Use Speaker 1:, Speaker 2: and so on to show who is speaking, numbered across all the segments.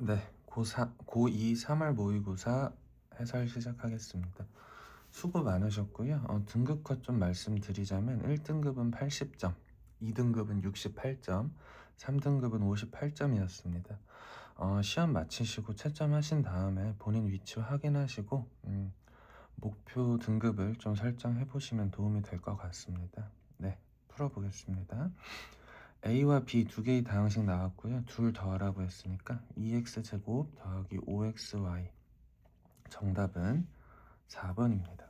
Speaker 1: 네, 고2 3월 모의고사 해설 시작하겠습니다. 수고 많으셨고요. 등급컷 좀 말씀드리자면 1등급은 80점, 2등급은 68점, 3등급은 58점이었습니다. 시험 마치시고 채점하신 다음에 본인 위치 확인하시고 목표 등급을 좀 설정해 보시면 도움이 될 것 같습니다. 네, 풀어보겠습니다. a와 b 두 개의 다항식 나왔고요. 둘 더하라고 했으니까 2x제곱 더하기 5xy. 정답은 4번입니다.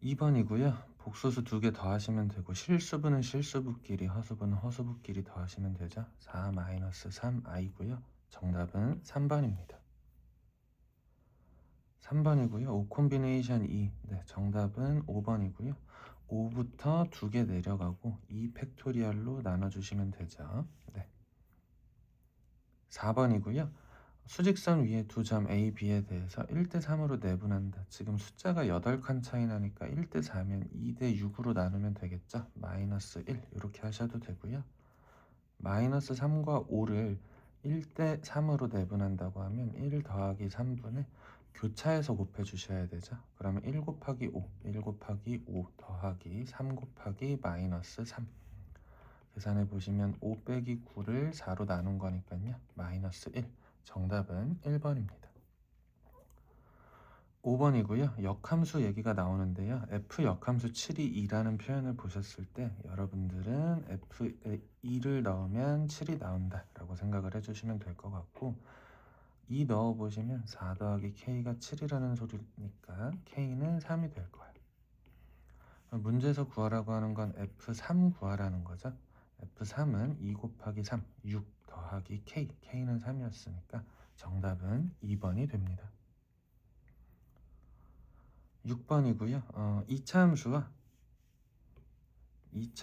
Speaker 1: 2번이고요. 복소수 두 개 더하시면 되고 실수분은 실수분끼리, 허수분은 허수분끼리 더하시면 되죠. 4-3i고요. 정답은 3번입니다. 3번이고요. 5 콤비네이션 2. 네, 정답은 5번이고요. 5부터 두 개 내려가고 2 팩토리얼로 나눠주시면 되죠. 네. 4번이고요. 수직선 위에 두 점 A, B에 대해서 1대3으로 내분한다. 지금 숫자가 8칸 차이 나니까 1대4면 2대6으로 나누면 되겠죠. 마이너스 1 이렇게 하셔도 되고요. 마이너스 3과 5를 1대3으로 내분한다고 하면 1 더하기 3분의 교차해서 곱해 주셔야 되죠. 그러면 1 곱하기 5, 1 곱하기 5 더하기 3 곱하기 마이너스 3. 계산해 보시면 5 빼기 9를 4로 나눈 거니까요. 마이너스 1. 정답은 1번입니다. 5번이고요. 역함수 얘기가 나오는데요. f 역함수 7이 2라는 표현을 보셨을 때 여러분들은 f에 2를 넣으면 7이 나온다 라고 생각을 해주시면 될 것 같고 2 넣어보시면 4 더하기 k가 7이라는 소리니까 k는 3이 될 거예요. 문제에서 구하라고 하는 건 f3 구하라는 거죠. f3은 2 곱하기 3, 6 더하기 k는 3이었으니까 정답은 2번이 됩니다. 6번이고요. 2차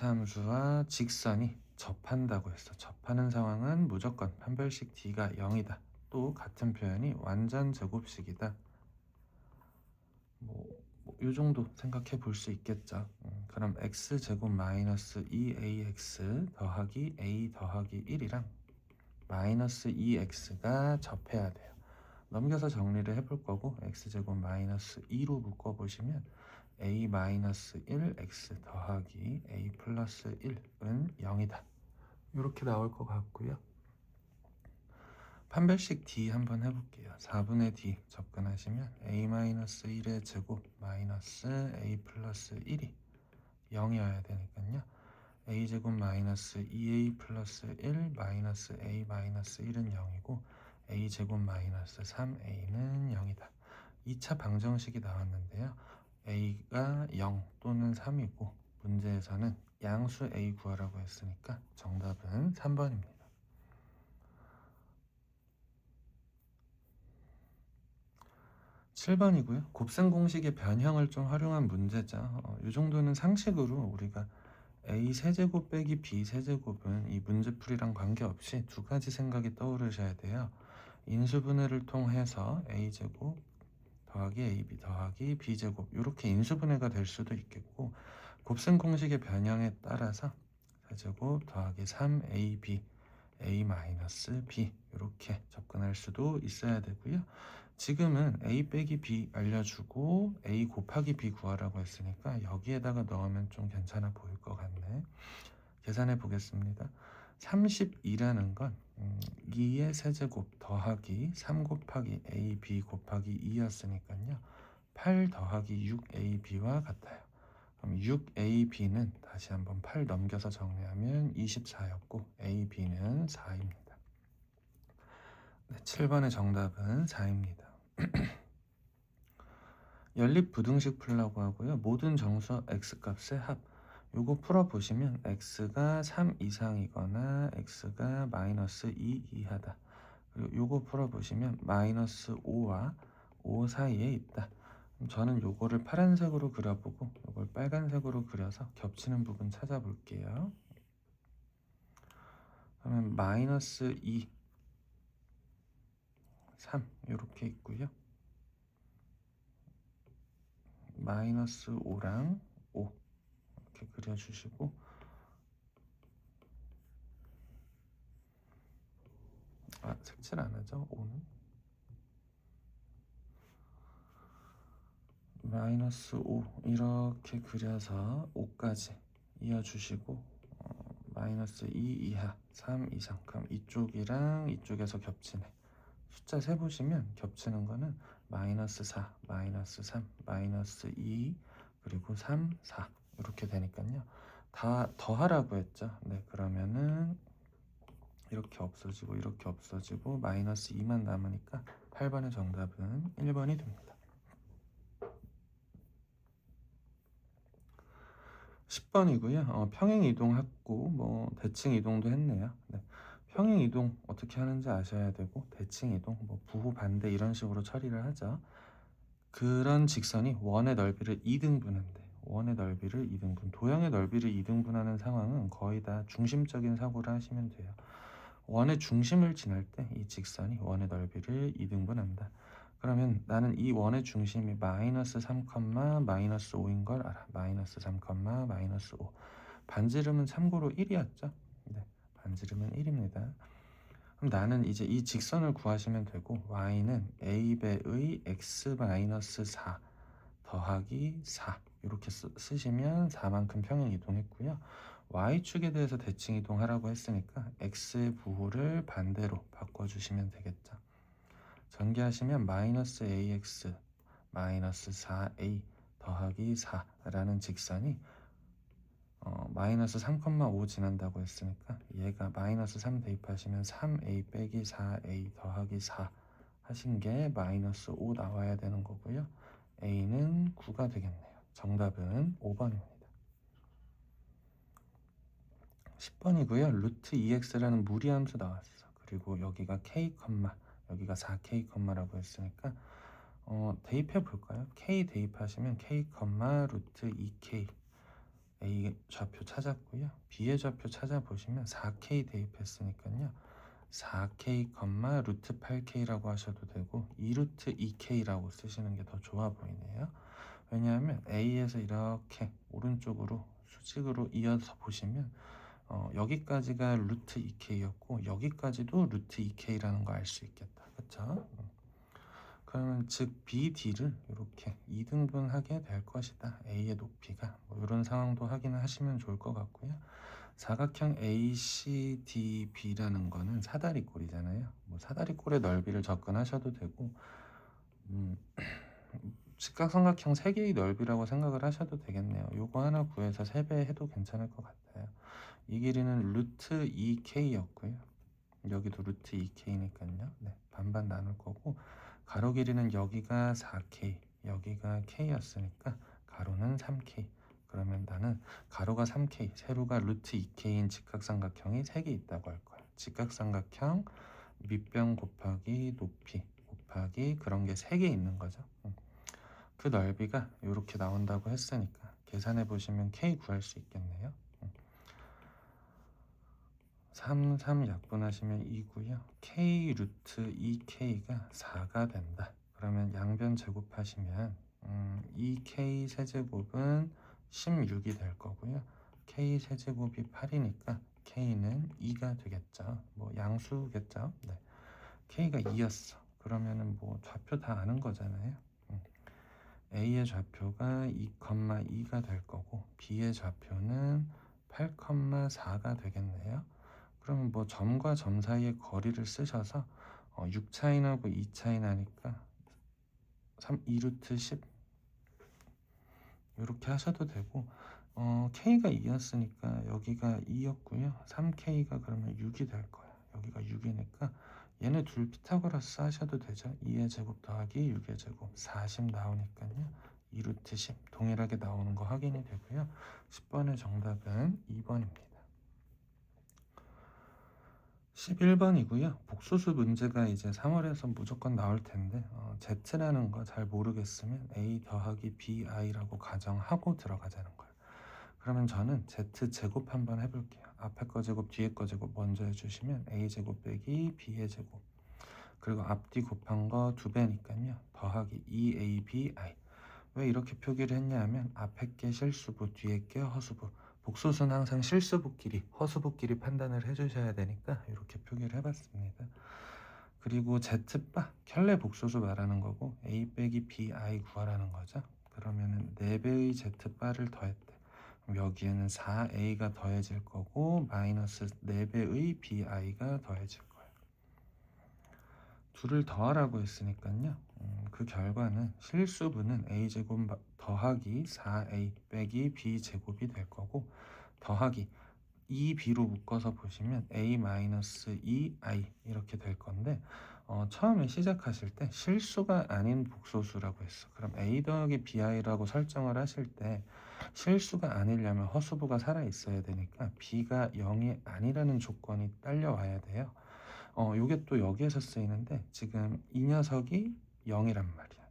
Speaker 1: 함수와 직선이 접한다고 했어. 접하는 상황은 무조건 판별식 d가 0이다. 또 같은 표현이 완전 제곱식이다. 이 정도 생각해 볼 수 있겠죠. 그럼 x제곱 마이너스 2ax 더하기 a 더하기 1이랑 마이너스 2x가 접해야 돼요. 넘겨서 정리를 해볼 거고 x제곱 마이너스 2로 묶어보시면 a 마이너스 1x 더하기 a 플러스 1은 0이다. 이렇게 나올 것 같고요. 판별식 d 한번 해볼게요. 4분의 d 접근하시면 a 마이너스 1의 제곱 마이너스 a 플러스 1이 0이어야 되니까요. a제곱 마이너스 2a 플러스 1 마이너스 a 마이너스 1은 0이고 a제곱 마이너스 3a는 0이다. 2차 방정식이 나왔는데요. a가 0 또는 3이고 문제에서는 양수 a 구하라고 했으니까 정답은 3번입니다. 7번이고요. 곱셈 공식의 변형을 좀 활용한 문제죠. 이 정도는 상식으로 우리가 a 세제곱 빼기 b 세제곱은 이 문제풀이랑 관계없이 두 가지 생각이 떠오르셔야 돼요. 인수분해를 통해서 a제곱 더하기 ab 더하기 b제곱 이렇게 인수분해가 될 수도 있겠고 곱셈 공식의 변형에 따라서 세제곱 더하기 3ab a 마이너스 b 이렇게 접근할 수도 있어야 되고요. 지금은 a 빼기 b 알려주고 a 곱하기 b 구하라고 했으니까 여기에다가 넣으면 좀 괜찮아 보일 것 같네. 계산해 보겠습니다. 32라는 건 2의 세제곱 더하기 3 곱하기 ab 곱하기 2였으니까요. 8 더하기 6ab와 같아요. 그럼 6ab는 다시 한번 8 넘겨서 정리하면 24였고 ab는 4입니다. 네, 7번의 정답은 4입니다. 연립 부등식 풀라고 하고요. 모든 정수 x값의 합. 요거 풀어보시면 x가 3 이상이거나 x가 마이너스 2 이하다. 그리고 요거 풀어보시면 마이너스 5와 5 사이에 있다. 저는 요거를 파란색으로 그려보고 요걸 빨간색으로 그려서 겹치는 부분 찾아볼게요. 그러면 마이너스 2, 3 이렇게 있고요. 마이너스 5랑 5 이렇게 그려주시고 색칠 안 하죠? 5는 마이너스 5 이렇게 그려서 5까지 이어주시고 마이너스 2 이하 3 이상 그럼 이쪽이랑 이쪽에서 겹치네. 숫자 세보시면 겹치는 거는 마이너스 4, 마이너스 3, 마이너스 2 그리고 3, 4 이렇게 되니까요. 다 더하라고 했죠. 네, 그러면은 이렇게 없어지고 이렇게 없어지고 마이너스 2만 남으니까 8번의 정답은 1번이 됩니다. 10번이고요. 평행 이동했고 뭐 대칭 이동도 했네요. 네. 평행 이동 어떻게 하는지 아셔야 되고 대칭 이동 뭐 부호 반대 이런 식으로 처리를 하죠. 그런 직선이 원의 넓이를 2등분한대. 원의 넓이를 2등분. 도형의 넓이를 2등분하는 상황은 거의 다 중심적인 사고를 하시면 돼요. 원의 중심을 지날 때 이 직선이 원의 넓이를 2등분한다. 그러면 나는 이 원의 중심이 마이너스 3, 마이너스 5인 걸 알아. 마이너스 3, 마이너스 5. 반지름은 참고로 1이었죠. 네, 반지름은 1입니다. 그럼 나는 이제 이 직선을 구하시면 되고 y는 a배의 x-4 더하기 4 이렇게 쓰시면 4만큼 평행 이동했고요. y축에 대해서 대칭 이동하라고 했으니까 x의 부호를 반대로 바꿔주시면 되겠죠. 전개하시면 마이너스 ax 마이너스 4a 더하기 4라는 직선이 마이너스 3,5 지난다고 했으니까 얘가 마이너스 3 대입하시면 3a 빼기 4a 더하기 4 하신 게 마이너스 5 나와야 되는 거고요. a는 9가 되겠네요. 정답은 5번입니다. 10번이고요. 루트 2x라는 무리함수 나왔어. 그리고 여기가 k, 여기가 4k, 라고 했으니까 대입해 볼까요? k 대입하시면 k, 루트 2k A 좌표 찾았고요. B의 좌표 찾아보시면 4K 대입했으니까요. 4K, 루트 8K라고 하셔도 되고 2루트 2K라고 쓰시는 게 더 좋아 보이네요. 왜냐하면 A에서 이렇게 오른쪽으로 수직으로 이어서 보시면 여기까지가 루트 2K였고 여기까지도 루트 2K라는 거 알 수 있겠다. 그렇죠? 그러면 즉 BD를 이렇게 2등분하게 될 것이다. A의 높이가 뭐 이런 상황도 확인을 하시면 좋을 것 같고요. 사각형 ACDB라는 거는 사다리꼴이잖아요. 뭐 사다리꼴의 넓이를 접근하셔도 되고 직각삼각형 3개의 넓이라고 생각을 하셔도 되겠네요. 요거 하나 구해서 3배 해도 괜찮을 것 같아요. 이 길이는 루트 2K였고요. 여기도 루트 2K니까요. 네, 반반 나눌 거고 가로 길이는 여기가 4K, 여기가 K였으니까 가로는 3K. 그러면 나는 가로가 3K, 세로가 루트 2K인 직각삼각형이 3개 있다고 할 거야. 직각삼각형 밑변 곱하기 높이 곱하기 그런 게 3개 있는 거죠. 그 넓이가 이렇게 나온다고 했으니까 계산해 보시면 K 구할 수 있겠네요. 3, 3 약분하시면 2고요. K 루트 2K가 4가 된다. 그러면 양변 제곱하시면 2K 세제곱은 16이 될 거고요. K 세제곱이 8이니까 K는 2가 되겠죠. 뭐 양수겠죠. 네. K가 2였어. 그러면은 뭐 좌표 다 아는 거잖아요. A의 좌표가 2,2가 될 거고 B의 좌표는 8,4가 되겠네요. 그러면 뭐 점과 점 사이의 거리를 쓰셔서 6 차이 나고 2 차이 나니까 2루트 10 이렇게 하셔도 되고 K가 2였으니까 여기가 2였고요. 3K가 그러면 6이 될 거야. 여기가 6이니까 얘네 둘 피타고라스 하셔도 되죠. 2의 제곱 더하기 6의 제곱 40 나오니까요. 2루트 10 동일하게 나오는 거 확인이 되고요. 10번의 정답은 2번입니다. 11번이고요. 복소수 문제가 이제 3월에서 무조건 나올 텐데 Z라는 거 잘 모르겠으면 A 더하기 BI라고 가정하고 들어가자는 거예요. 그러면 저는 Z 제곱 한번 해볼게요. 앞에 거 제곱 뒤에 거 제곱 먼저 해주시면 A 제곱 빼기 B의 제곱 그리고 앞뒤 곱한 거 2배니까요. 더하기 2ABI 왜 이렇게 표기를 했냐면 앞에 게 실수부 뒤에 게 허수부 복소수는 항상 실수부끼리 허수부끼리 판단을 해주셔야 되니까 이렇게 표기를 해봤습니다. 그리고 z바 켤레 복소수 말하는 거고 a 빼기 bi 구하라는 거죠. 그러면은 4배의 z바를 더했대. 그럼 여기에는 4a가 더해질 거고 마이너스 4배의 bi가 더해질 거예요. 둘을 더하라고 했으니까요. 그 결과는 실수분은 a제곱 더하기 4a 빼기 b제곱이 될 거고 더하기 2b로 묶어서 보시면 a 마이너스 2i 이렇게 될 건데 처음에 시작하실 때 실수가 아닌 복소수라고 했어. 그럼 a 더하기 bi라고 설정을 하실 때 실수가 아니려면 허수부가 살아 있어야 되니까 b가 0이 아니라는 조건이 딸려와야 돼요. 요게 또 여기에서 쓰이는데 지금 이 녀석이 0이란 말이야.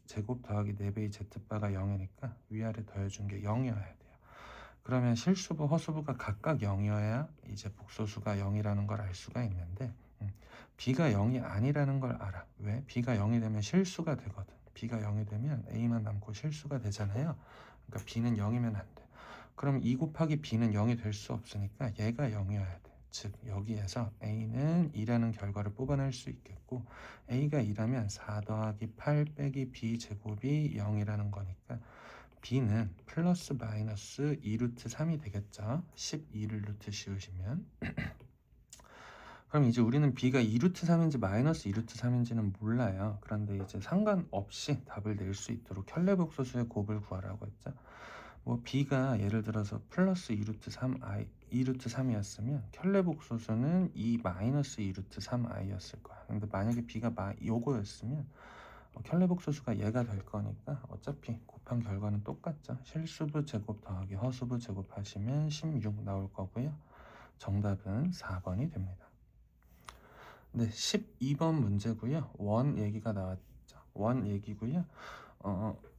Speaker 1: 제곱 더하기 4배의 z바가 0이니까 위아래 더해준 게 0이어야 돼요. 그러면 실수부, 허수부가 각각 0이어야 이제 복소수가 0이라는 걸 알 수가 있는데 b가 0이 아니라는 걸 알아. 왜? b가 0이 되면 실수가 되거든. b가 0이 되면 a만 남고 실수가 되잖아요. 그러니까 b는 0이면 안 돼. 그럼 2 곱하기 b는 0이 될 수 없으니까 얘가 0이어야 돼. 즉 여기에서 a는 2라는 결과를 뽑아낼 수 있겠고 a가 2라면 4 더하기 8 빼기 b 제곱이 0이라는 거니까 b는 플러스 마이너스 2루트 3이 되겠죠. 12를 루트 씌우시면 그럼 이제 우리는 b가 2루트 3인지 마이너스 2루트 3인지는 몰라요. 그런데 이제 상관없이 답을 낼 수 있도록 켤레복소수의 곱을 구하라고 했죠. 뭐 b가 예를 들어서 플러스 2루트 3i 2루트 3이었으면 켤레복소수는 2 마이너스 2루트 3i였을 거야. 근데 만약에 b가 요거였으면 켤레복소수가 얘가 될 거니까 어차피 곱한 결과는 똑같죠. 실수부 제곱 더하기 허수부 제곱 하시면 16 나올 거고요. 정답은 4번이 됩니다. 네, 12번 문제고요. 원 얘기가 나왔죠. 원 얘기고요.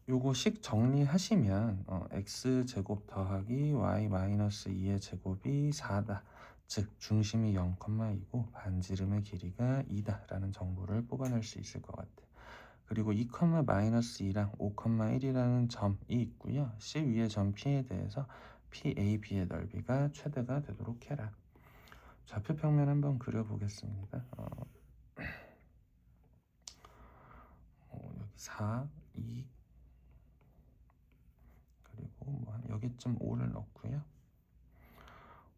Speaker 1: 요거 식 정리하시면 x제곱 더하기 y 마이너스 2의 제곱이 4다. 즉 중심이 0,2고 반지름의 길이가 2다 라는 정보를 뽑아낼 수 있을 것 같아요. 그리고 2, 마이너스 2랑 5,1이라는 점이 있고요. C 위의 점 P에 대해서 PAB의 넓이가 최대가 되도록 해라. 좌표 평면 한번 그려보겠습니다. 여기 4, 2 그리고 여기쯤 5를 넣고요.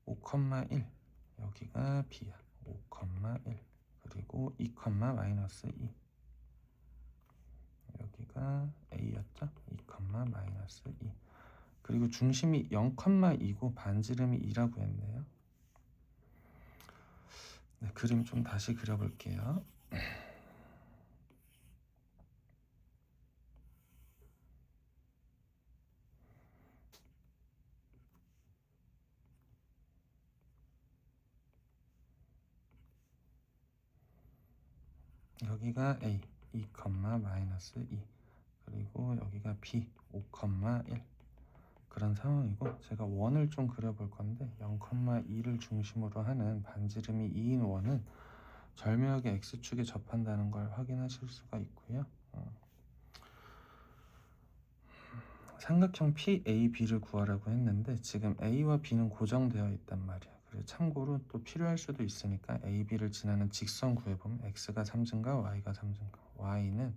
Speaker 1: 5,1 여기가 B야. 5,1 그리고 2, 마이너스 2 여기가 A였죠? 2, 마이너스 2 그리고 중심이 0,2고 반지름이 2라고 했네요. 네, 그림 좀 다시 그려볼게요. 여기가 A 2, 마이너스 2 그리고 여기가 B 5,1 그런 상황이고 제가 원을 좀 그려볼 건데 0,2를 중심으로 하는 반지름이 2인 원은 절묘하게 X축에 접한다는 걸 확인하실 수가 있고요. 삼각형 PAB를 구하라고 했는데 지금 A와 B는 고정되어 있단 말이야. 그리고 참고로 또 필요할 수도 있으니까 AB를 지나는 직선 구해보면 X가 3증가 Y가 3증가 Y는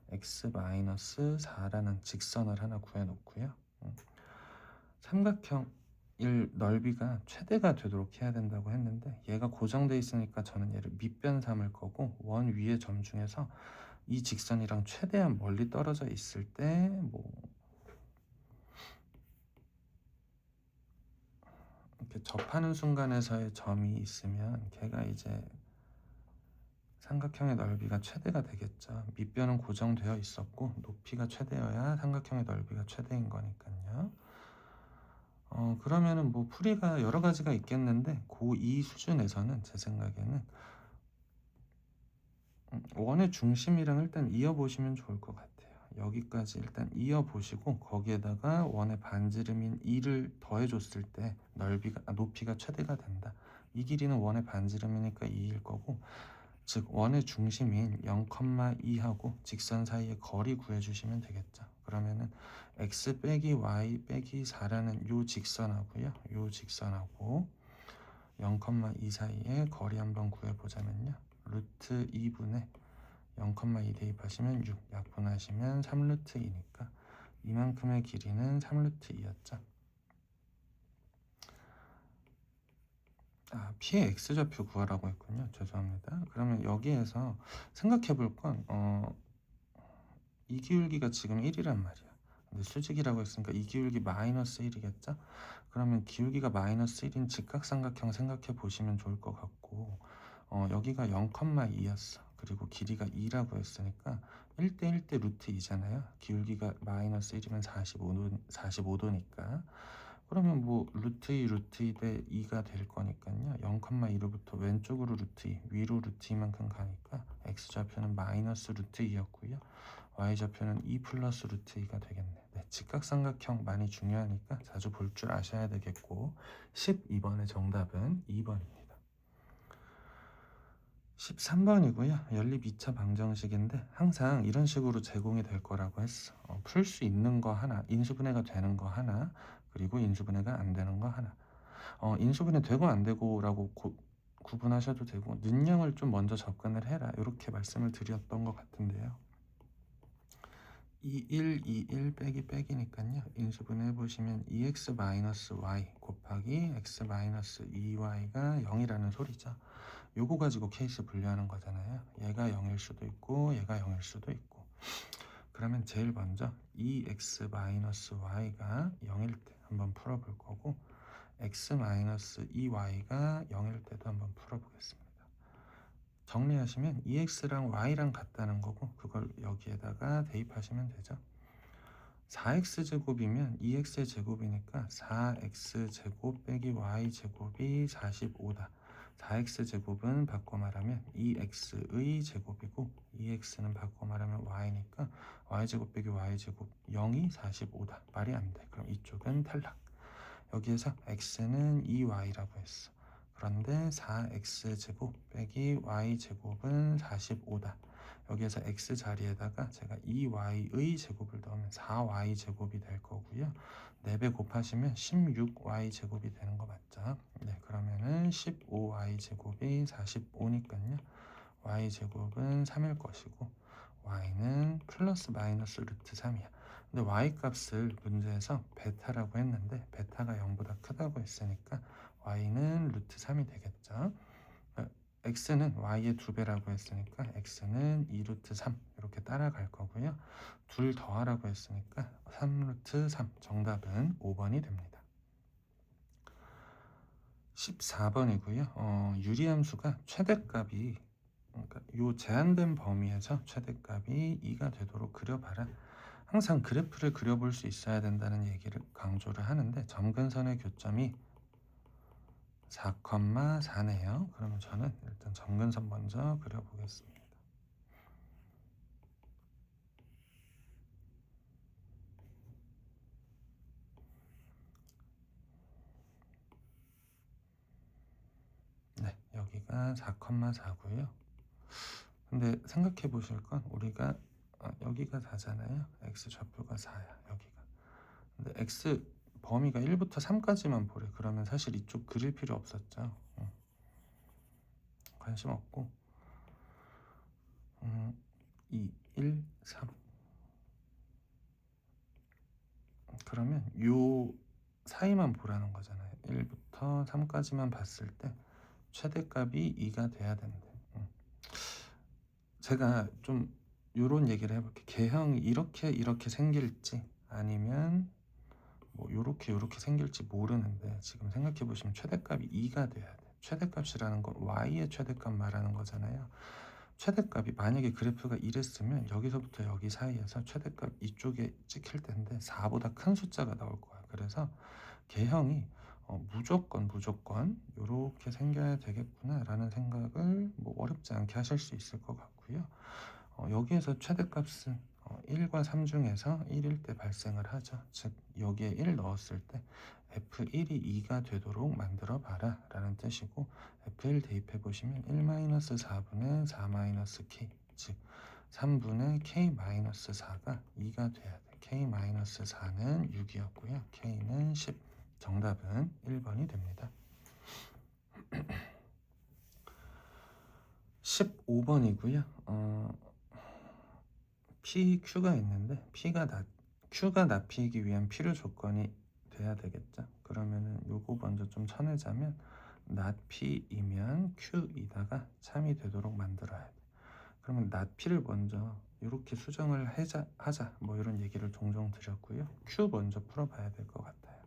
Speaker 1: X-4라는 직선을 하나 구해놓고요. 삼각형 넓이가 최대가 되도록 해야 된다고 했는데 얘가 고정돼 있으니까 저는 얘를 밑변 삼을 거고 원 위의 점 중에서 이 직선이랑 최대한 멀리 떨어져 있을 때 이렇게 접하는 순간에서의 점이 있으면 걔가 이제 삼각형의 넓이가 최대가 되겠죠. 밑변은 고정되어 있었고 높이가 최대여야 삼각형의 넓이가 최대인 거니까요. 그러면은 풀이가 여러 가지가 있겠는데 고2 수준에서는 제 생각에는 원의 중심이랑 일단 이어보시면 좋을 것 같아요. 여기까지 일단 이어보시고 거기에다가 원의 반지름인 2를 더해줬을 때 높이가 최대가 된다. 이 길이는 원의 반지름이니까 2일 거고 즉 원의 중심인 0,2하고 직선 사이의 거리 구해주시면 되겠죠. 그러면은 x 빼기 y 빼기 4라는 요 직선하고요. 요 직선하고 0,2 사이의 거리 한번 구해보자면요. 루트 2분의 0,2 대입하시면 6, 약분하시면 3루트 2니까 이만큼의 길이는 3루트 2였죠. P의 X좌표 구하라고 했군요. 죄송합니다. 그러면 여기에서 생각해 볼 건 이 기울기가 지금 1이란 말이야. 근데 수직이라고 했으니까 이 기울기 마이너스 1이겠죠? 그러면 기울기가 마이너스 1인 직각삼각형 생각해 보시면 좋을 것 같고 여기가 0,2였어. 그리고 길이가 2라고 했으니까 1대 1대 루트 2잖아요. 기울기가 마이너스 1이면 45도니까. 그러면 뭐 루트 2 루트 2 대 2가 될 거니까요. 0,2로부터 왼쪽으로 루트 2, 위로 루트 2만큼 가니까 x좌표는 마이너스 루트 2였고요. y좌표는 2 플러스 루트 2가 되겠네. 네, 직각삼각형 많이 중요하니까 자주 볼 줄 아셔야 되겠고 12번의 정답은 2번입니다. 13번이고요. 연립 2차 방정식인데 항상 이런 식으로 제공이 될 거라고 했어. 풀 수 있는 거 하나, 인수분해가 되는 거 하나, 그리고 인수분해가 안 되는 거 하나. 인수분해 되고 안 되고라고 구분하셔도 되고 능량을 좀 먼저 접근을 해라. 이렇게 말씀을 드렸던 것 같은데요. 21, 21 빼기 빼기니까요. 인수분해 해보시면 2x-y 곱하기 x-2y가 0이라는 소리죠. 요거 가지고 케이스 분류하는 거잖아요. 얘가 0일 수도 있고 얘가 0일 수도 있고. 그러면 제일 먼저 2x-y가 0일 때 한번 풀어볼 거고 x-2y가 0일 때도 한번 풀어보겠습니다. 정리하시면 2x랑 y랑 같다는 거고 그걸 여기에다가 대입하시면 되죠. 4x제곱이면 2x의 제곱이니까 4x제곱 빼기 y제곱이 45다. 4x제곱은 바꿔 말하면 2x의 제곱이고 2x는 바꿔 말하면 y니까 y제곱 빼기 y제곱 0이 45다. 말이 안 돼. 그럼 이쪽은 탈락. 여기에서 x는 2y라고 했어. 그런데 4x제곱 빼기 y제곱은 45다. 여기에서 x 자리에다가 제가 2y의 제곱을 넣으면 4y제곱이 될 거고요. 4배 곱하시면 16y제곱이 되는 거 맞죠? 네, 그러면은 15y제곱이 45니까요. y제곱은 3일 것이고 y는 플러스 마이너스 루트 3이야. 근데 y 값을 문제에서 베타라고 했는데 베타가 0보다 크다고 했으니까 y는 루트 3이 되겠죠. x는 y의 2배라고 했으니까 x는 2루트 3 이렇게 따라갈 거고요. 둘 더하라고 했으니까 3루트 3 정답은 5번이 됩니다. 14번이고요. 유리함수가 최대값이 그러니까 요 제한된 범위에서 최대값이 2가 되도록 그려봐라. 항상 그래프를 그려볼 수 있어야 된다는 얘기를 강조를 하는데 점근선의 교점이 4,4네요. 그러면 저는 일단 점근선 먼저 그려보겠습니다. 네, 여기가 4,4고요. 근데 생각해 보실 건 우리가 여기가 4잖아요. x 좌표가 4야. 여기가. 근데 x 범위가 1부터 3까지만 보래. 그러면 사실 이쪽 그릴 필요 없었죠. 관심 없고 2, 1, 3 그러면 요 사이만 보라는 거잖아요. 1부터 3까지만 봤을 때 최대값이 2가 돼야 된대. 제가 좀 요런 얘기를 해볼게요. 개형이 이렇게 생길지 아니면 뭐 요렇게 생길지 모르는데 지금 생각해 보시면 최대값이 2가 돼야 돼. 최대값이라는 건 y의 최대값 말하는 거잖아요. 최대값이 만약에 그래프가 이랬으면 여기서부터 여기 사이에서 최대값 이쪽에 찍힐 텐데 4보다 큰 숫자가 나올 거야. 그래서 개형이 무조건 이렇게 생겨야 되겠구나 라는 생각을 뭐 어렵지 않게 하실 수 있을 것 같고요. 여기에서 최대값은 1과 3 중에서 1일 때 발생을 하죠. 즉 여기에 1 넣었을 때 F1이 2가 되도록 만들어 봐라 라는 뜻이고 F1 대입해 보시면 1-4분의 4-k 즉 3분의 k-4가 2가 돼야 돼. k-4는 6이었고요. k는 10. 정답은 1번이 됩니다. 15번이고요. PQ가 있는데 Q가 납피이기 위한 필요 조건이 돼야 되겠죠. 그러면은 요거 먼저 좀 쳐내자면 not P이면 Q이다가 참이 되도록 만들어야 돼. 그러면 not P를 먼저 이렇게 수정을 하자 뭐 이런 얘기를 종종 드렸고요. Q 먼저 풀어봐야 될 것 같아요.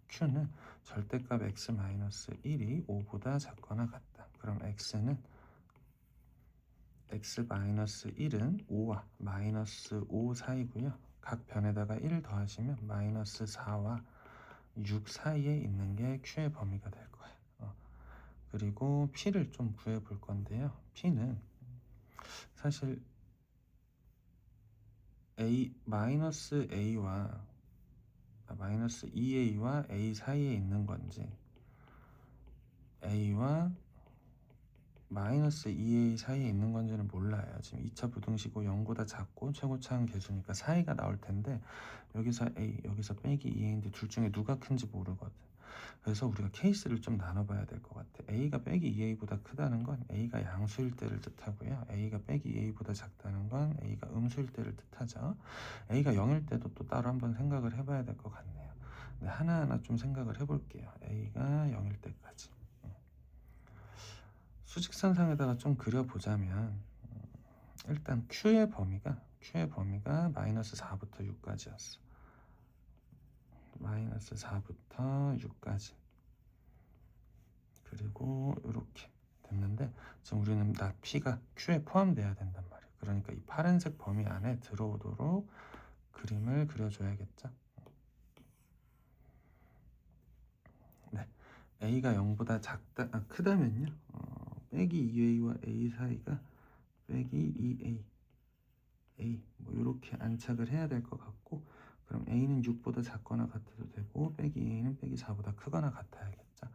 Speaker 1: Q는 절대값 x-1이 5보다 작거나 같다. 그럼 x-1은 5와 -5 사이고요. 각 변에다가 1 더하시면 -4와 6 사이에 있는 게 Q의 범위가 될 거예요. 그리고 P를 좀 구해 볼 건데요. P는 사실 -2a와 a 사이에 있는 건지 a와 -2a 사이에 있는 건지는 몰라요. 지금 2차 부등식고 0보다 작고 최고차항 계수니까 사이가 나올 텐데 여기서 a, 여기서 빼기 2a인데 둘 중에 누가 큰지 모르거든. 그래서 우리가 케이스를 좀 나눠봐야 될 것 같아. a가 빼기 2a보다 크다는 건 a가 양수일 때를 뜻하고요. a가 빼기 2a보다 작다는 건 a가 음수일 때를 뜻하죠. a가 0일 때도 또 따로 한번 생각을 해봐야 될 것 같네요. 근데 하나하나 좀 생각을 해볼게요. a가 0일 때까지. 수직선상에다가 좀 그려보자면 일단 Q의 범위가 -4부터 6까지였어. -4부터 6까지. 그리고 이렇게 됐는데 지금 우리는 not P가 Q에 포함돼야 된단 말이에요. 그러니까 이 파란색 범위 안에 들어오도록 그림을 그려줘야겠죠. 네, A가 0보다 크다면요. 빼기 2A와 A 사이가 빼기 2A 뭐 이렇게 안착을 해야 될 것 같고, 그럼 A는 6보다 작거나 같아도 되고 빼기 A는 빼기 4보다 크거나 같아야겠죠.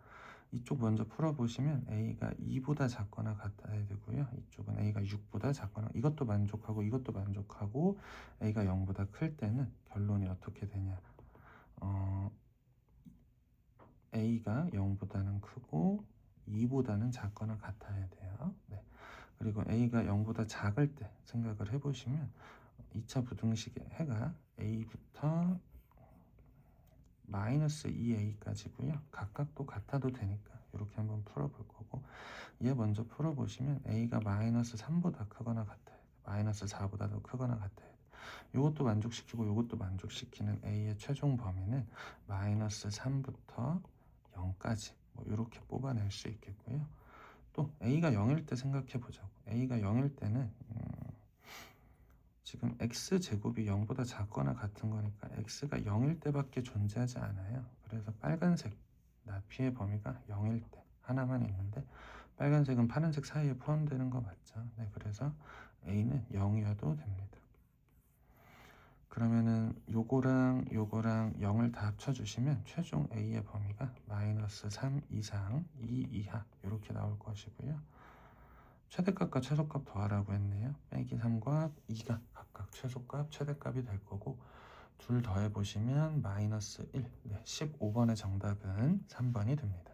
Speaker 1: 이쪽 먼저 풀어보시면 A가 2보다 작거나 같아야 되고요. 이쪽은 A가 6보다 작거나, 이것도 만족하고 이것도 만족하고 A가 0보다 클 때는 결론이 어떻게 되냐. A가 0보다는 크고 2보다는 작거나 같아야 돼요. 네. 그리고 A가 0보다 작을 때 생각을 해보시면 2차 부등식의 해가 A부터 -2a까지고요. 각각도 같아도 되니까 이렇게 한번 풀어볼 거고, 얘 먼저 풀어보시면 a가 -3보다 크거나 같아요. -4보다 더 크거나 같아요. 이것도 만족시키고 이것도 만족시키는 a의 최종 범위는 -3부터 0까지 뭐 이렇게 뽑아낼 수 있겠고요. 또 a가 0일 때 생각해 보자고. a가 0일 때는 지금 x제곱이 0보다 작거나 같은 거니까 x가 0일 때밖에 존재하지 않아요. 그래서 빨간색 나피의 범위가 0일 때 하나만 있는데, 빨간색은 파란색 사이에 포함되는 거 맞죠? 네, 그래서 a는 0이어도 됩니다. 그러면은 요거랑 0을 다 합쳐주시면 최종 a의 범위가 -3 이상 2 이하 이렇게 나올 것이고요. 최대값과 최소값 더하라고 했네요. 빼기 3과 2가 각각 최소값, 최대값이 될 거고, 둘 더해보시면 -1. 네, 15번의 정답은 3번이 됩니다.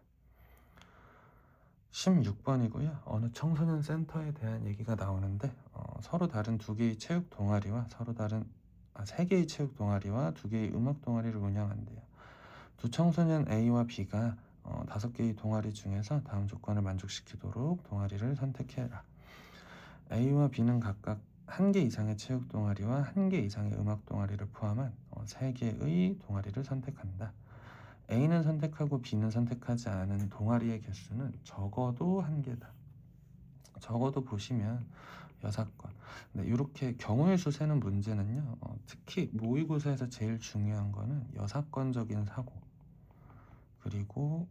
Speaker 1: 16번이고요. 어느 청소년 센터에 대한 얘기가 나오는데 서로 다른 두 개의 체육 동아리와 세 개의 체육 동아리와 두 개의 음악 동아리를 운영한대요. 두 청소년 A와 B가 5개의 동아리 중에서 다음 조건을 만족시키도록 동아리를 선택해라. A와 B는 각각 1개 이상의 체육 동아리와 1개 이상의 음악 동아리를 포함한 3개의 동아리를 선택한다. A는 선택하고 B는 선택하지 않은 동아리의 개수는 적어도 1개다. 적어도 보시면 6건. 네, 이렇게 경우의 수 세는 문제는요. 특히 모의고사에서 제일 중요한 거는 6건적인 사고, 그리고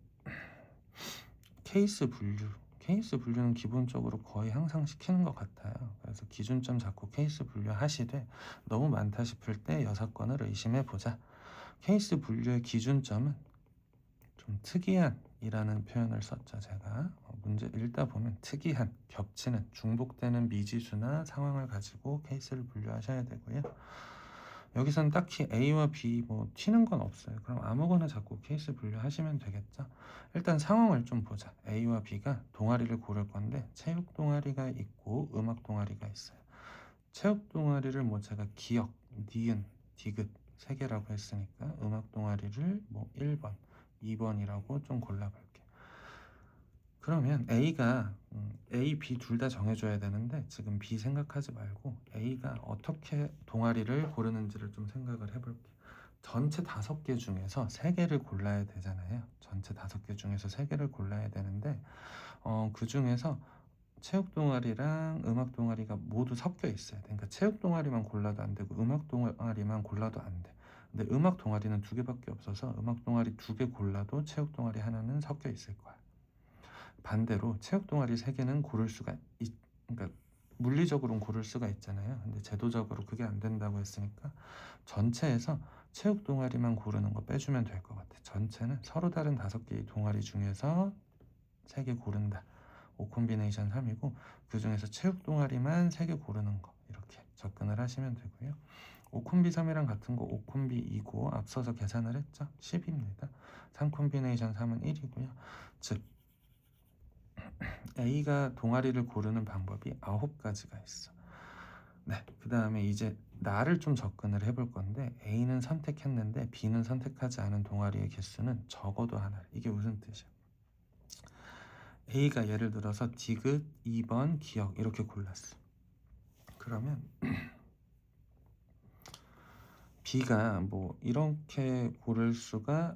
Speaker 1: 케이스 분류는 기본적으로 거의 항상 시키는 것 같아요. 그래서 기준점 잡고 케이스 분류 하시되 너무 많다 싶을 때 6건을 의심해 보자. 케이스 분류의 기준점은 좀 특이한 이라는 표현을 썼죠. 제가 문제 읽다 보면 특이한, 겹치는, 중복되는 미지수나 상황을 가지고 케이스를 분류하셔야 되고요. 여기선 딱히 A와 B 뭐 튀는 건 없어요. 그럼 아무거나 자꾸 케이스 분류하시면 되겠죠. 일단 상황을 좀 보자. A와 B가 동아리를 고를 건데 체육 동아리가 있고 음악 동아리가 있어요. 체육 동아리를 뭐 제가 기억, 니은, 디귿 세 개라고 했으니까 음악 동아리를 뭐 1번, 2번이라고 좀 골라볼게요. 그러면 A가 A, B 둘 다 정해줘야 되는데 지금 B 생각하지 말고 A가 어떻게 동아리를 고르는지를 좀 생각을 해볼게요. 전체 5개 중에서 3개를 골라야 되잖아요. 전체 5개 중에서 3개를 골라야 되는데 그 중에서 체육 동아리랑 음악 동아리가 모두 섞여 있어야 돼. 그러니까 체육 동아리만 골라도 안 되고 음악 동아리만 골라도 안 돼. 근데 음악 동아리는 2개밖에 없어서 음악 동아리 2개 골라도 체육 동아리 하나는 섞여 있을 거야. 반대로 체육 동아리 3개는 고를 수가 그러니까 물리적으로는 고를 수가 있잖아요. 근데 제도적으로 그게 안 된다고 했으니까 전체에서 체육 동아리만 고르는 거 빼주면 될 것 같아. 전체는 서로 다른 5개의 동아리 중에서 3개 고른다. 5콤비네이션 3이고 그 중에서 체육 동아리만 3개 고르는 거 이렇게 접근을 하시면 되고요. 5콤비 3이랑 같은 거 5콤비 2고 앞서서 계산을 했죠. 10입니다. 3콤비네이션 3은 1이고요. 즉 A가 동아리를 고르는 방법이 9가지가 있어. 네, 그 다음에 이제 나를 좀 접근을 해볼 건데 A는 선택했는데 B는 선택하지 않은 동아리의 개수는 적어도 하나. 이게 무슨 뜻이야? A가 예를 들어서 디귿, 2번, 기억 이렇게 골랐어. 그러면 B가 뭐 이렇게 고를 수가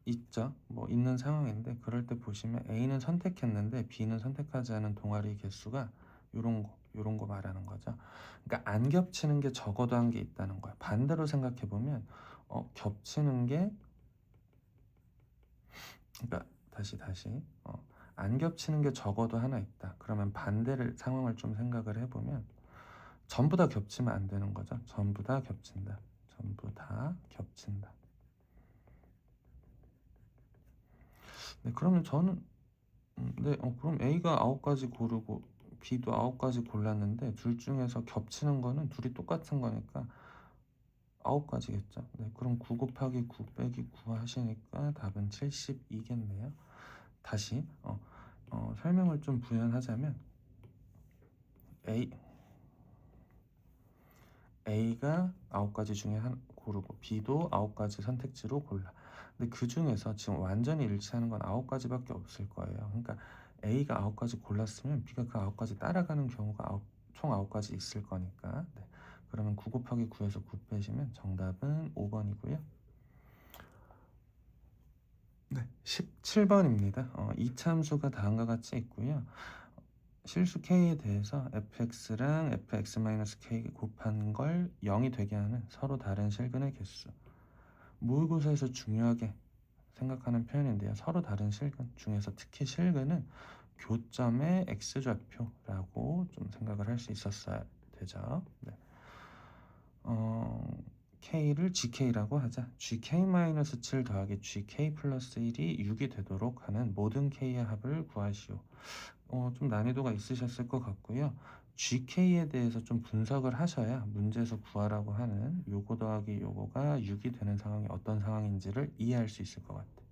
Speaker 1: 있죠. 뭐 있는 상황인데 그럴 때 보시면 A는 선택했는데 B는 선택하지 않은 동아리 개수가 요런 거 말하는 거죠. 그러니까 안 겹치는 게 적어도 한 게 있다는 거야. 반대로 생각해 보면 겹치는 게 그러니까 다시 안 겹치는 게 적어도 하나 있다. 그러면 반대를 상황을 좀 생각을 해보면 전부 다 겹치면 안 되는 거죠. 전부 다 겹친다. 전부 다 겹친다. 네, 그러면 저는 네, 그럼 A가 9가지 고르고 B도 9가지 골랐는데 둘 중에서 겹치는 거는 둘이 똑같은 거니까 9가지겠죠. 네, 그럼 9 곱하기 9 빼기 9 하시니까 답은 72겠네요. 다시 설명을 좀 부연하자면 A가 9가지 중에 한 고르고 B도 9가지 선택지로 골라. 근데 그 중에서 지금 완전히 일치하는 건 9가지밖에 없을 거예요. 그러니까 A가 9가지 골랐으면 B가 그 9가지 따라가는 경우가 총 9가지 있을 거니까. 네. 그러면 9 곱하기 9에서 9 빼시면 정답은 5번이고요. 네, 17번입니다. 이차함수가 다음과 같이 있고요. 실수 k에 대해서 fx랑 fx-k 곱한 걸 0이 되게 하는 서로 다른 실근의 개수. 모의고사에서 중요하게 생각하는 표현인데요. 서로 다른 실근 중에서 특히 실근은 교점의 x좌표라고 좀 생각을 할 수 있었어야 되죠. 네. k를 gk라고 하자. gk-7 더하기 gk 플러스 1이 6이 되도록 하는 모든 k의 합을 구하시오. 좀 난이도가 있으셨을 것 같고요. GK에 대해서 좀 분석을 하셔야 문제에서 구하라고 하는 요거 더하기 요거가 6이 되는 상황이 어떤 상황인지를 이해할 수 있을 것 같아요.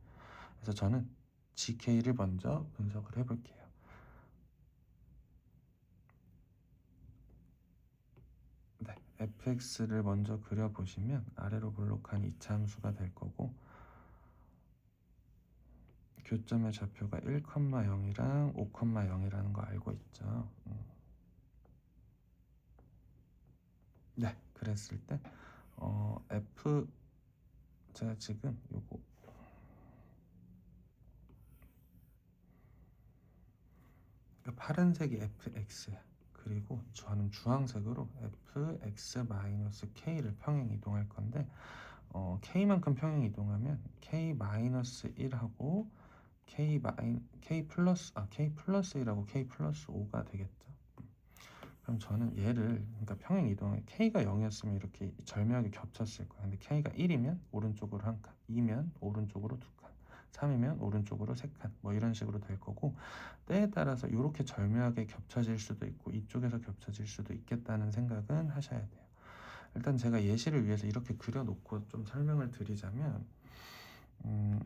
Speaker 1: 그래서 저는 GK를 먼저 분석을 해볼게요. 네, fx를 먼저 그려보시면 아래로 볼록한 이차함수가 될 거고 교점의 좌표가 1,0이랑 5,0이라는 거 알고 있죠. 네, 그랬을 때 f 제가 지금 요거 파란색이 fx야. 그리고 저는 주황색으로 fx-k를 평행 이동할 건데 k만큼 평행 이동하면 k-1하고 k 플러스 k 플러스 1하고 k 플러스 5가 되겠죠. 그럼 저는 얘를 그러니까 평행 이동에 k가 0이었으면 이렇게 절묘하게 겹쳤을 거예요. 근데 k가 1이면 오른쪽으로 한 칸, 2면 오른쪽으로 두 칸, 3이면 오른쪽으로 세 칸, 뭐 이런 식으로 될 거고 때에 따라서 이렇게 절묘하게 겹쳐질 수도 있고 이쪽에서 겹쳐질 수도 있겠다는 생각은 하셔야 돼요. 일단 제가 예시를 위해서 이렇게 그려 놓고 좀 설명을 드리자면 음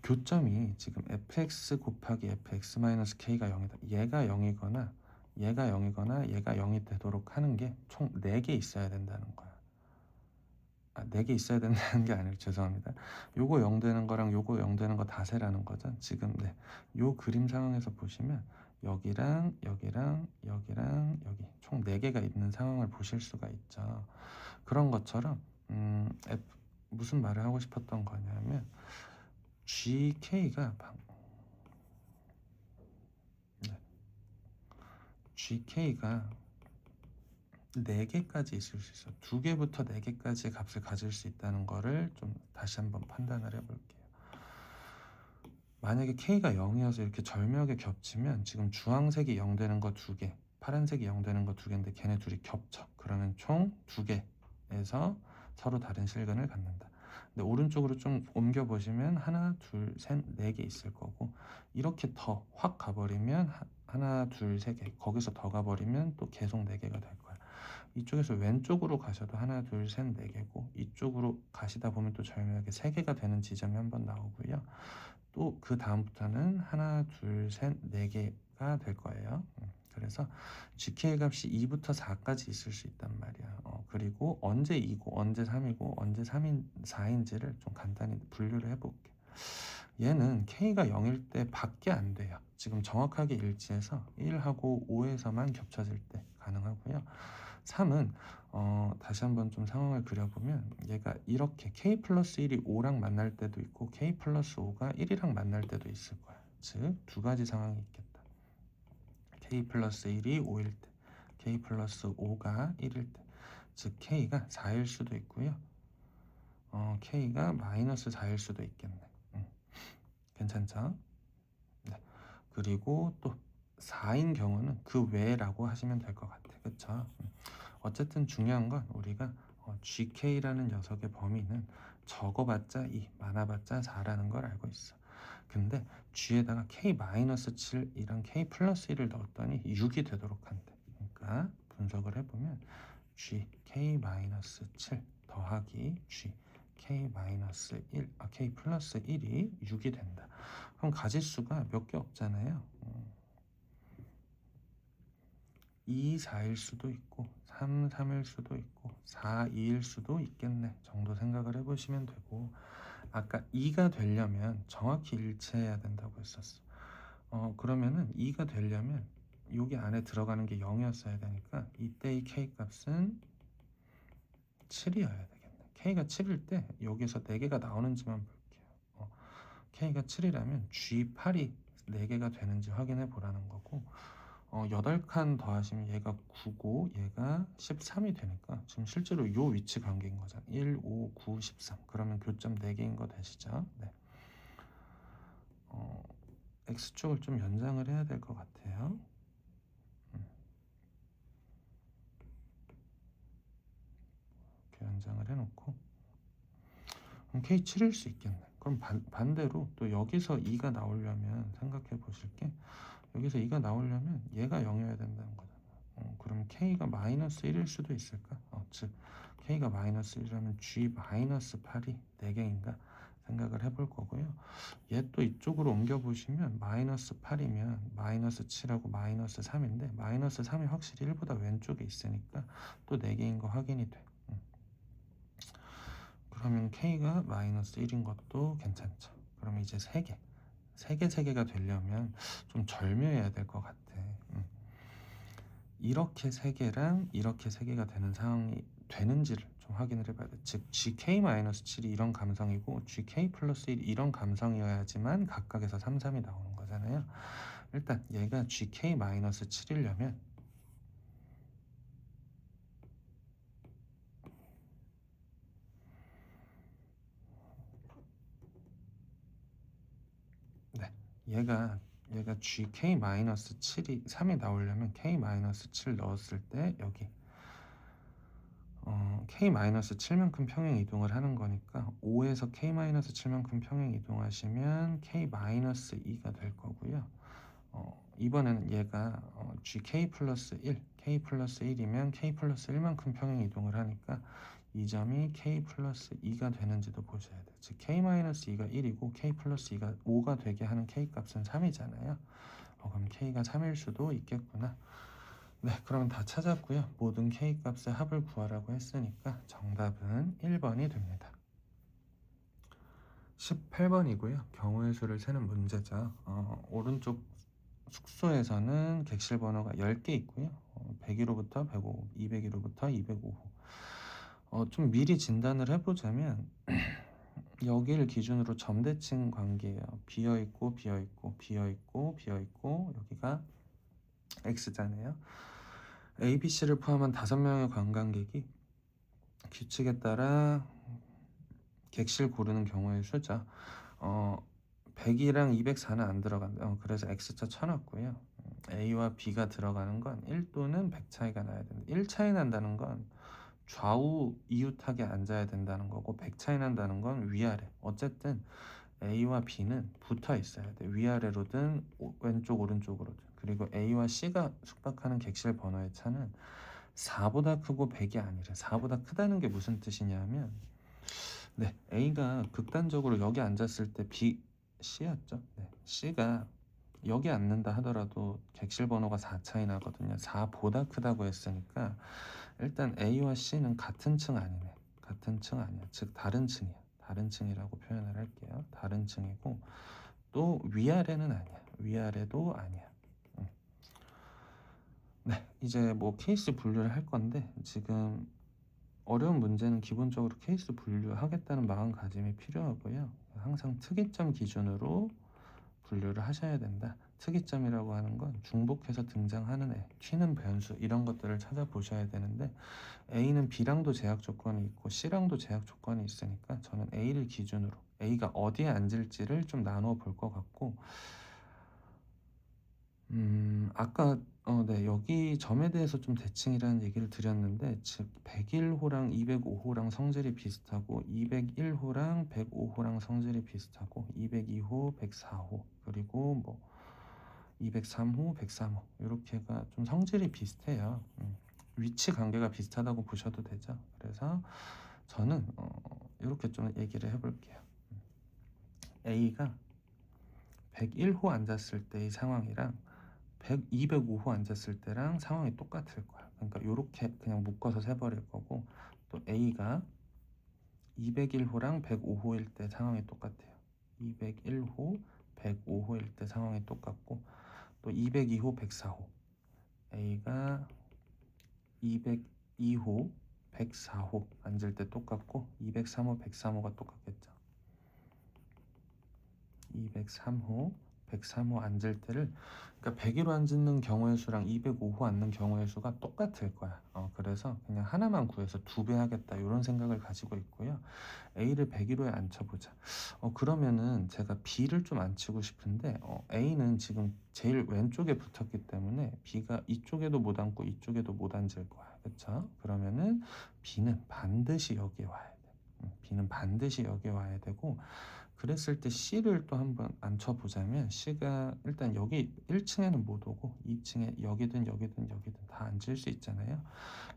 Speaker 1: 교점이 지금 fx 곱하기 fx-k가 0이다. 얘가 0이거나 얘가 0이거나 얘가 0이 되도록 하는 게 총 4개 있어야 된다는 거야. 4개 있어야 된다는 게 아니라 죄송합니다. 요거 0 되는 거랑 요거 0 되는 거 다 세라는 거죠. 지금 네. 요 그림 상황에서 보시면 여기랑 여기랑 여기랑 여기 총 4개가 있는 상황을 보실 수가 있죠. 그런 것처럼 무슨 말을 하고 싶었던 거냐면 GK가 네. GK가 4개까지 있을 수 있어. 2개부터 4개까지의 값을 가질 수 있다는 거를 좀 다시 한번 판단을 해볼게요. 만약에 K가 0이어서 이렇게 절묘하게 겹치면 지금 주황색이 0 되는 거 2개, 파란색이 0 되는 거 2개인데 걔네 둘이 겹쳐. 그러면 총 2개에서 서로 다른 실근을 갖는다. 근데 오른쪽으로 좀 옮겨보시면 하나, 둘, 셋, 4개 있을 거고 이렇게 더 확 가버리면 하나, 둘, 세 개 거기서 더 가버리면 또 계속 4개가 될 거야. 이쪽에서 왼쪽으로 가셔도 하나, 둘, 셋, 4개고 이쪽으로 가시다 보면 또 절묘하게 3개가 되는 지점이 한번 나오고요. 또 그 다음부터는 하나, 둘, 셋, 4개가 될 거예요. 그래서 GK 값이 2부터 4까지 있을 수 있단 말이야. 그리고 언제 2고 언제 3이고 언제 3인 4인지를 좀 간단히 분류를 해볼게. 얘는 K가 0일 때 밖에 안 돼요. 지금 정확하게 일치해서 1하고 5에서만 겹쳐질 때 가능하고요. 3은 다시 한번 좀 상황을 그려보면 얘가 이렇게 K 플러스 1이 5랑 만날 때도 있고 K 플러스 5가 1이랑 만날 때도 있을 거야. 즉, 2가지 상황이 있겠다. K 플러스 1이 5일 때, K 플러스 5가 1일 때, 즉 K가 4일 수도 있고요. K가 마이너스 4일 수도 있겠네. 괜찮죠? 네. 그리고 또 4인 경우는 그 외라고 하시면 될 것 같아. 그쵸? 어쨌든 중요한 건 우리가 GK라는 녀석의 범위는 적어봤자 2, 많아봤자 4라는 걸 알고 있어. 근데 G에다가 K-7이랑 K 플러스 1을 넣었더니 6이 되도록 한대. 그러니까 분석을 해보면 G K-7 더하기 G K-1, K 플러스 1이 6이 된다. 그럼 가짓수가 몇 개 없잖아요. 2, 4일 수도 있고 3, 3일 수도 있고 4, 2일 수도 있겠네 정도 생각을 해보시면 되고 아까 2가 되려면 정확히 일치해야 된다고 했었어. 그러면은 2가 되려면 여기 안에 들어가는 게 0이었어야 되니까 이때의 K 값은 7이어야 되겠네. K가 7일 때 여기서 4개가 나오는지만 볼게요. K가 7이라면 G8이 4개가 되는지 확인해 보라는 거고 8칸 더하시면 얘가 9고 얘가 13이 되니까 지금 실제로 요 위치 관계인 거잖아. 1, 5, 9, 13. 그러면 교점 4개인 거 되시죠? 네. X축을 좀 연장을 해야 될 것 같아요. 이렇게 연장을 해놓고 그럼 K 7일 수 있겠네. 그럼 반대로 또 여기서 2가 나오려면 생각해 보실게. 여기서 2가 나오려면 얘가 0이어야 된다는 거잖아. 그럼 K가 마이너스 1일 수도 있을까? 즉 K가 마이너스 1이라면 G 마이너스 8이 4개인가 생각을 해볼 거고요. 얘 또 이쪽으로 옮겨보시면 마이너스 8이면 마이너스 7하고 마이너스 3인데 마이너스 3이 확실히 1보다 왼쪽에 있으니까 또 4개인 거 확인이 돼. 그러면 K가 마이너스 1인 것도 괜찮죠. 그럼 이제 3개. 3개가 되려면 좀 절묘해야 될 것 같아. 이렇게 3개랑 이렇게 3개가 되는 상황이 되는지를 좀 확인을 해봐야 돼. 즉 GK-7이 이런 감성이고 GK 플러스 1이 이런 감성이어야지만 각각에서 3, 3이 나오는 거잖아요. 일단 얘가 GK-7이려면 네, 얘가 GK-7이 3이 나오려면 K-7 넣었을 때 여기 K-7만큼 평행 이동을 하는 거니까 5에서 K-7만큼 평행 이동하시면 K-2가 될 거고요. 이번에는 얘가 GK 플러스 1, K 플러스 1이면 K 플러스 1만큼 평행 이동을 하니까 이 점이 K 플러스 2가 되는지도 보셔야 돼요. 즉 K 마이너스 2가 1이고 K 플러스 2가 5가 되게 하는 K 값은 3이잖아요. 그럼 K가 3일 수도 있겠구나. 네, 그럼 다 찾았고요. 모든 K 값의 합을 구하라고 했으니까 정답은 1번이 됩니다. 18번이고요. 경우의 수를 세는 문제죠. 오른쪽 숙소에서는 객실 번호가 10개 있고요. 101호부터 105, 201호부터 205호. 좀 미리 진단을 해보자면 여기를 기준으로 점대칭 관계예요. 비어있고 비어있고 비어있고 비어있고 여기가 X잖아요. A, B, C를 포함한 5명의 관광객이 규칙에 따라 객실 고르는 경우의 수죠. 100이랑 204는 안 들어간다. 그래서 X자 쳐놨고요. A와 B가 들어가는 건 1 또는 100 차이가 나야 된다. 1 차이 난다는 건 좌우 이웃하게 앉아야 된다는 거고 100 차이 난다는 건 위아래. 어쨌든 A와 B는 붙어 있어야 돼. 위아래로든 왼쪽 오른쪽으로든. 그리고 A와 C가 숙박하는 객실 번호의 차는 4보다 크고 100이 아니라 4보다 크다는 게 무슨 뜻이냐면 네, A가 극단적으로 여기 앉았을 때 B, C였죠. 네, C가 여기 앉는다 하더라도 객실 번호가 4 차이 나거든요. 4보다 크다고 했으니까 일단 A와 C는 같은 층 아니네. 같은 층 아니야. 즉 다른 층이야. 다른 층이라고 표현을 할게요. 다른 층이고 또 위아래는 아니야. 위아래도 아니야. 네, 이제 뭐 케이스 분류를 할 건데 지금 어려운 문제는 기본적으로 케이스 분류하겠다는 마음가짐이 필요하고요. 항상 특이점 기준으로 분류를 하셔야 된다. 특이점이라고 하는 건 중복해서 등장하는 애, 튀는 변수 이런 것들을 찾아보셔야 되는데 A는 B랑도 제약 조건이 있고 C랑도 제약 조건이 있으니까 저는 A를 기준으로 A가 어디에 앉을지를 좀 나누어 볼 것 같고 아까 네, 여기 점에 대해서 좀 대칭이라는 얘기를 드렸는데 즉 101호랑 205호랑 성질이 비슷하고 201호랑 105호랑 성질이 비슷하고 202호, 104호 그리고 뭐 203호, 103호 이렇게가 좀 성질이 비슷해요. 위치 관계가 비슷하다고 보셔도 되죠. 그래서 저는 이렇게 좀 얘기를 해볼게요. A가 101호 앉았을 때의 상황이랑 205호 앉았을 때랑 상황이 똑같을 거야. 그러니까 이렇게 그냥 묶어서 세버릴 거고 또 A가 201호랑 105호일 때 상황이 똑같아요. 201호, 105호일 때 상황이 똑같고 또 202호, 104호 A가 202호, 104호 앉을 때 똑같고 203호, 103호가 똑같겠죠. 203호, 103호 앉을 때를 그러니까 101호 앉는 경우의 수랑 205호 앉는 경우의 수가 똑같을 거야. 그래서 그냥 하나만 구해서 2배 하겠다 이런 생각을 가지고 있고요. A를 101호에 앉혀보자. 그러면은 제가 B를 좀 앉히고 싶은데 A는 지금 제일 왼쪽에 붙었기 때문에 B가 이쪽에도 못 앉고 이쪽에도 못 앉을 거야. 그렇죠? 그러면은 B는 반드시 여기에 와야 돼. B는 반드시 여기에 와야 되고 그랬을 때 C를 또 한번 앉혀보자면 C가 일단 여기 1층에는 못 오고 2층에 여기든 여기든 여기든 다 앉을 수 있잖아요.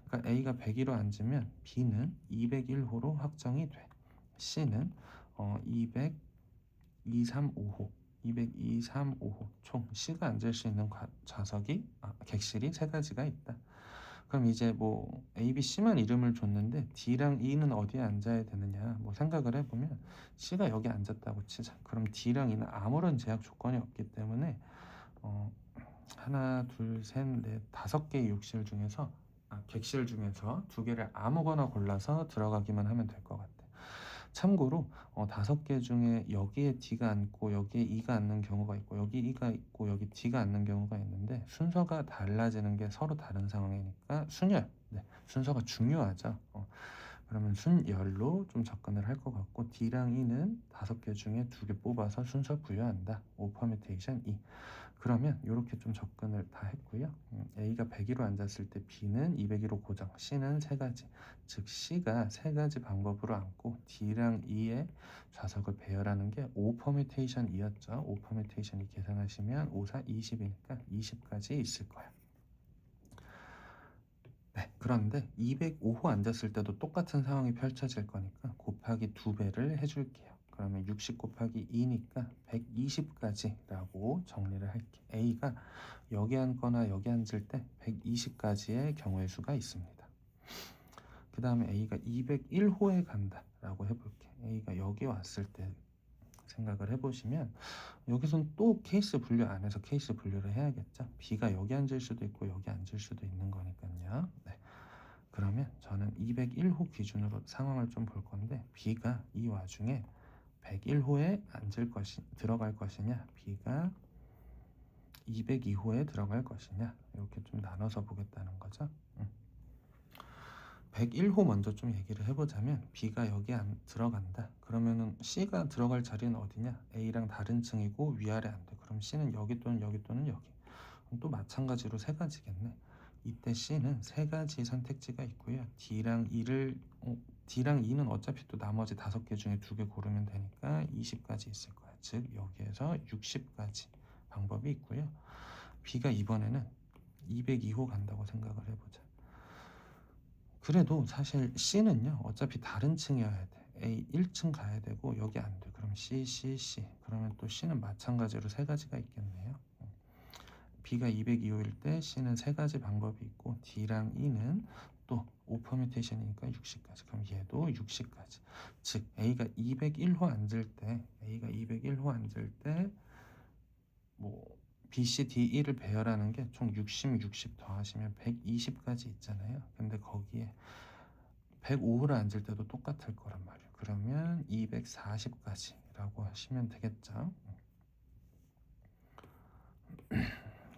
Speaker 1: 그러니까 A가 101호 앉으면 B는 201호로 확정이 돼. C는 200, 235호, 202, 35호 총 C가 앉을 수 있는 좌석이 객실이 3가지가 있다. 그럼 이제 뭐 A, B, C만 이름을 줬는데 D랑 E는 어디에 앉아야 되느냐 뭐 생각을 해보면 C가 여기 앉았다고 치자. 그럼 D랑 E는 아무런 제약 조건이 없기 때문에 하나, 둘, 셋, 넷, 5개의 욕실 중에서 객실 중에서 2개를 아무거나 골라서 들어가기만 하면 될 것 같아. 참고로 5개 중에 여기에 D가 앉고 여기에 E가 앉는 경우가 있고 여기 E가 있고 여기 D가 앉는 경우가 있는데 순서가 달라지는 게 서로 다른 상황이니까 순열, 네, 순서가 중요하죠. 그러면 순열로 좀 접근을 할 것 같고 D랑 E는 5개 중에 2개 뽑아서 순서 부여한다. O 퍼뮤테이션 E. 그러면 이렇게 좀 접근을 다 했고요. A가 100으로 앉았을 때 B는 200으로 고정, C는 세 가지. 즉 C가 세 가지 방법으로 앉고 D랑 E의 좌석을 배열하는 게 5 퍼뮤테이션이었죠. 5 퍼뮤테이션이 계산하시면 5, 4, 20이니까 20까지 있을 거예요. 네, 그런데 205호 앉았을 때도 똑같은 상황이 펼쳐질 거니까 곱하기 2배를 해줄게요. 그러면 60 곱하기 2니까 120까지라고 정리를 할게. A가 여기 앉거나 여기 앉을 때 120까지의 경우의 수가 있습니다. 그 다음에 A가 201호에 간다라고 해볼게. A가 여기 왔을 때 생각을 해보시면 여기선 또 케이스 분류 안에서 케이스 분류를 해야겠죠. B가 여기 앉을 수도 있고 여기 앉을 수도 있는 거니까요. 네. 그러면 저는 201호 기준으로 상황을 좀 볼 건데 B가 이 와중에 101호에 들어갈 것이냐, B가 202호에 들어갈 것이냐, 이렇게 좀 나눠서 보겠다는 거죠. 101호 먼저 좀 얘기를 해보자면 B가 여기 안 들어간다. 그러면은 C가 들어갈 자리는 어디냐? A랑 다른 층이고 위아래 안 돼. 그럼 C는 여기 또는 여기 또는 여기. 그럼 또 마찬가지로 세 가지겠네. 이때 C는 세 가지 선택지가 있고요. D랑 E는 어차피 또 나머지 5개 중에 2개 고르면 되니까 20까지 있을 거야. 즉 여기에서 60까지 방법이 있고요. B가 이번에는 202호 간다고 생각을 해보자. 그래도 사실 C는요 어차피 다른 층이어야 돼. A 1층 가야 되고 여기 안 돼. 그럼 C, C, C. 그러면 또 C는 마찬가지로 세 가지가 있겠네요. B가 202호일 때 C는 세 가지 방법이 있고 D랑 E는 또 5 퍼뮤테이션이니까 60까지. 그럼 얘도 60까지. 즉 A가 201호 앉을 때 뭐 B, C, D, E를 배열하는 게 총 60, 60 더하시면 120까지 있잖아요. 근데 거기에 105호를 앉을 때도 똑같을 거란 말이에요. 그러면 240까지라고 하시면 되겠죠.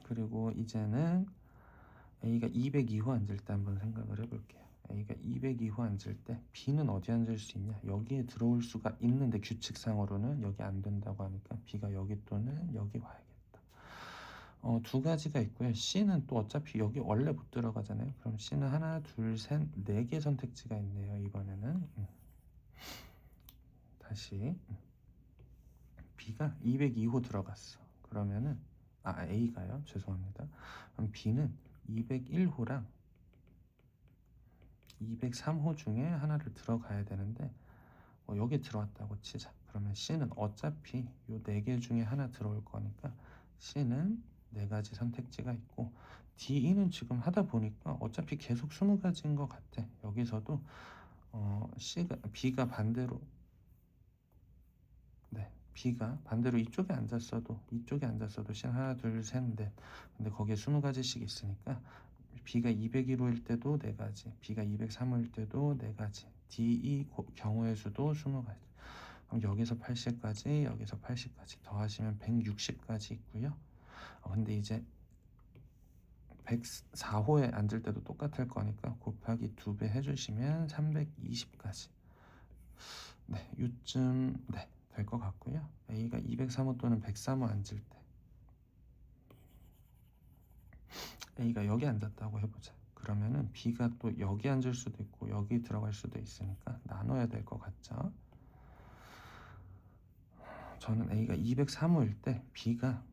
Speaker 1: 그리고 이제는 A가 202호 앉을 때 한번 생각을 해볼게요. A가 202호 앉을 때 B는 어디 앉을 수 있냐? 여기에 들어올 수가 있는데 규칙상으로는 여기 안 된다고 하니까 B가 여기 또는 여기 와야겠다. 두 가지가 있고요. C는 또 어차피 여기 원래 못 들어가잖아요. 그럼 C는 하나, 둘, 셋, 4개 선택지가 있네요. 이번에는 다시 B가 202호 들어갔어. 그러면은 A가요. 죄송합니다. 그럼 B는 201호랑 203호 중에 하나를 들어가야 되는데 여기 들어왔다고 치자. 그러면 C는 어차피 요 4개 중에 하나 들어올 거니까 C는 4가지 선택지가 있고 D는 지금 하다 보니까 어차피 계속 20가지인 것 같아. 여기서도 B가 반대로 B가 반대로 이쪽에 앉았어도 C는 하나, 둘, 셋, 넷. 근데 거기에 20가지씩 있으니까 B가 201호일 때도 4가지, B가 203호일 때도 4가지, D, 경우의 수도 20가지. 그럼 여기서 80까지, 여기서 80까지 더하시면 160까지 있고요. 근데 이제 104호에 앉을 때도 똑같을 거니까 곱하기 2배 해주시면 320까지. 네, 요쯤 될 것 같고요. A가 203호 또는 103호 앉을 때 A가 여기 앉았다고 해보자. 그러면은 B가 또 여기 앉을 수도 있고 여기 들어갈 수도 있으니까 나눠야 될 것 같죠. 저는 A가 203호일 때 B가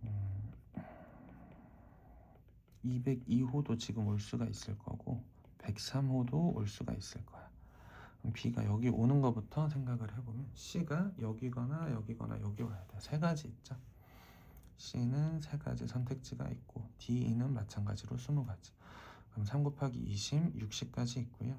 Speaker 1: 202호도 지금 올 수가 있을 거고 103호도 올 수가 있을 거야. 그럼 B가 여기 오는 것부터 생각을 해보면 C가 여기거나 여기거나 여기 와야 돼. 세 가지 있죠. C는 세 가지 선택지가 있고 D는 마찬가지로 20가지. 그럼 3 곱하기 20, 60까지 있고요.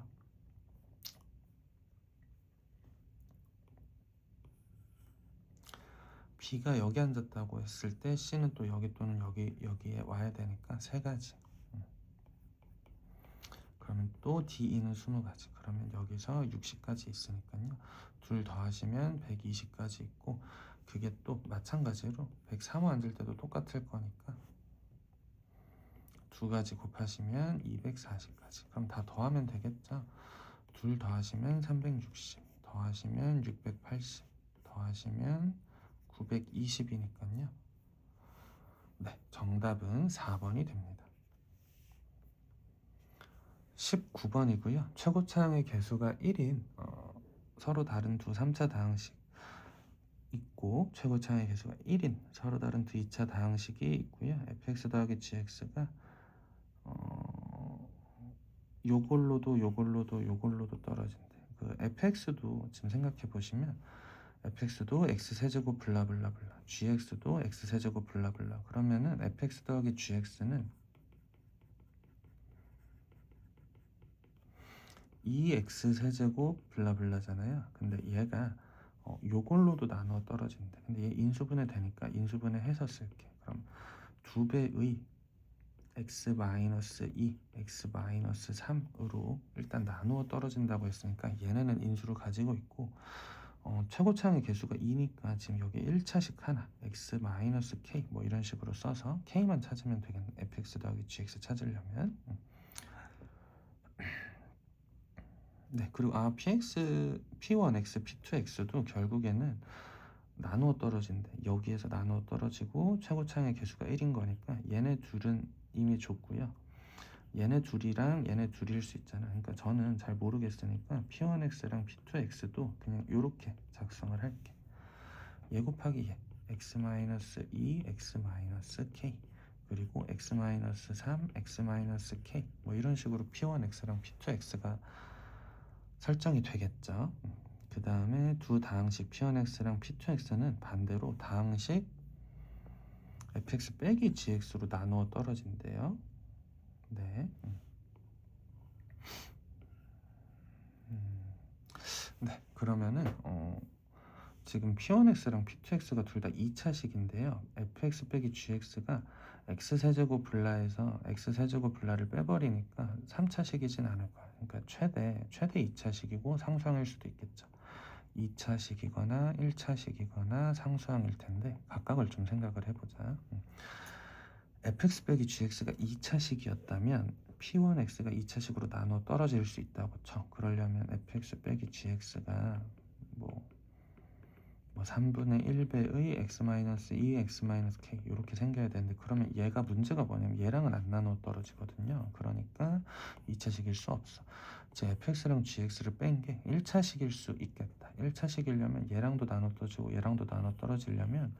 Speaker 1: B가 여기 앉았다고 했을 때 C는 또 여기 또는 여기에 와야 되니까 세 가지. 그러면 또 D는 20가지. 그러면 여기서 60까지 있으니까요. 둘 더하시면 120까지 있고 그게 또 마찬가지로 103호 앉을 때도 똑같을 거니까 2가지 곱하시면 240까지. 그럼 다 더하면 되겠죠. 둘 더하시면 360, 더하시면 680, 더하시면 920이니까요. 네, 정답은 4번이 됩니다. 19번이고요. 최고차항의 개수가 1인 서로 다른 두 3차 다항식 있고, 최고차항의 개수가 1인 서로 다른 두 2차 다항식이 있고요. fx 더하기 gx가 요걸로도 떨어진대. 그 fx도 지금 생각해 보시면 fx도 x세제곱 블라블라블라, gx도 x세제곱 블라블라. 그러면은 fx 더하기 gx는 2x세제곱 블라블라잖아요. 근데 얘가 요걸로도 나눠 떨어진대. 근데 얘 인수분해 되니까 인수분해 해서 쓸게. 그럼 2배의 x-2, x-3으로 일단 나누어 떨어진다고 했으니까 얘네는 인수를 가지고 있고, 최고차항의 개수가 2니까 지금 여기 1차식 하나 x-k 뭐 이런 식으로 써서 k만 찾으면 되겠네. fx 더하기 gx 찾으려면. 네, 그리고 px, p1x, p2x도 결국에는 나누어 떨어진대. 여기에서 나누어 떨어지고 최고차항의 개수가 1인 거니까 얘네 둘은 이미 줬고요. 얘네 둘이랑 얘네 둘일 수 있잖아. 그러니까 저는 잘 모르겠으니까 p1x랑 p2x도 그냥 이렇게 작성을 할게. 얘 곱하기 얘 x-2, x-k 그리고 x-3, x-k 뭐 이런 식으로 p1x랑 p2x가 설정이 되겠죠. 그 다음에 두 다항식 p1x랑 p2x는 반대로 다항식 fx 빼기 gx로 나누어 떨어진대요. 네. 네, 그러면은 지금 p1x랑 p2x가 둘 다 2차식인데요. fx 빼기 gx가 x세제곱 블라에서 x세제곱 블라를 빼버리니까 3차식이진 않을 거야. 그러니까 최대 2차식이고 상수항일 수도 있겠죠. 2차식이거나 1차식이거나 상수항일 텐데 각각을 좀 생각을 해보자. fx 빼기 gx가 2차식이었다면 p1x가 2차식으로 나눠 떨어질 수 있다고 쳐. 그러려면 fx 빼기 gx가 뭐 3분의 1배의 x-2, x-k 이렇게 생겨야 되는데, 그러면 얘가 문제가 뭐냐면 얘랑은 안 나눠 떨어지거든요. 그러니까 2차식일 수 없어. 제 fx랑 gx를 뺀 게 1차식일 수 있겠다. 1차식이려면 얘랑도 나눠 떨어지고 얘랑도 나눠 떨어지려면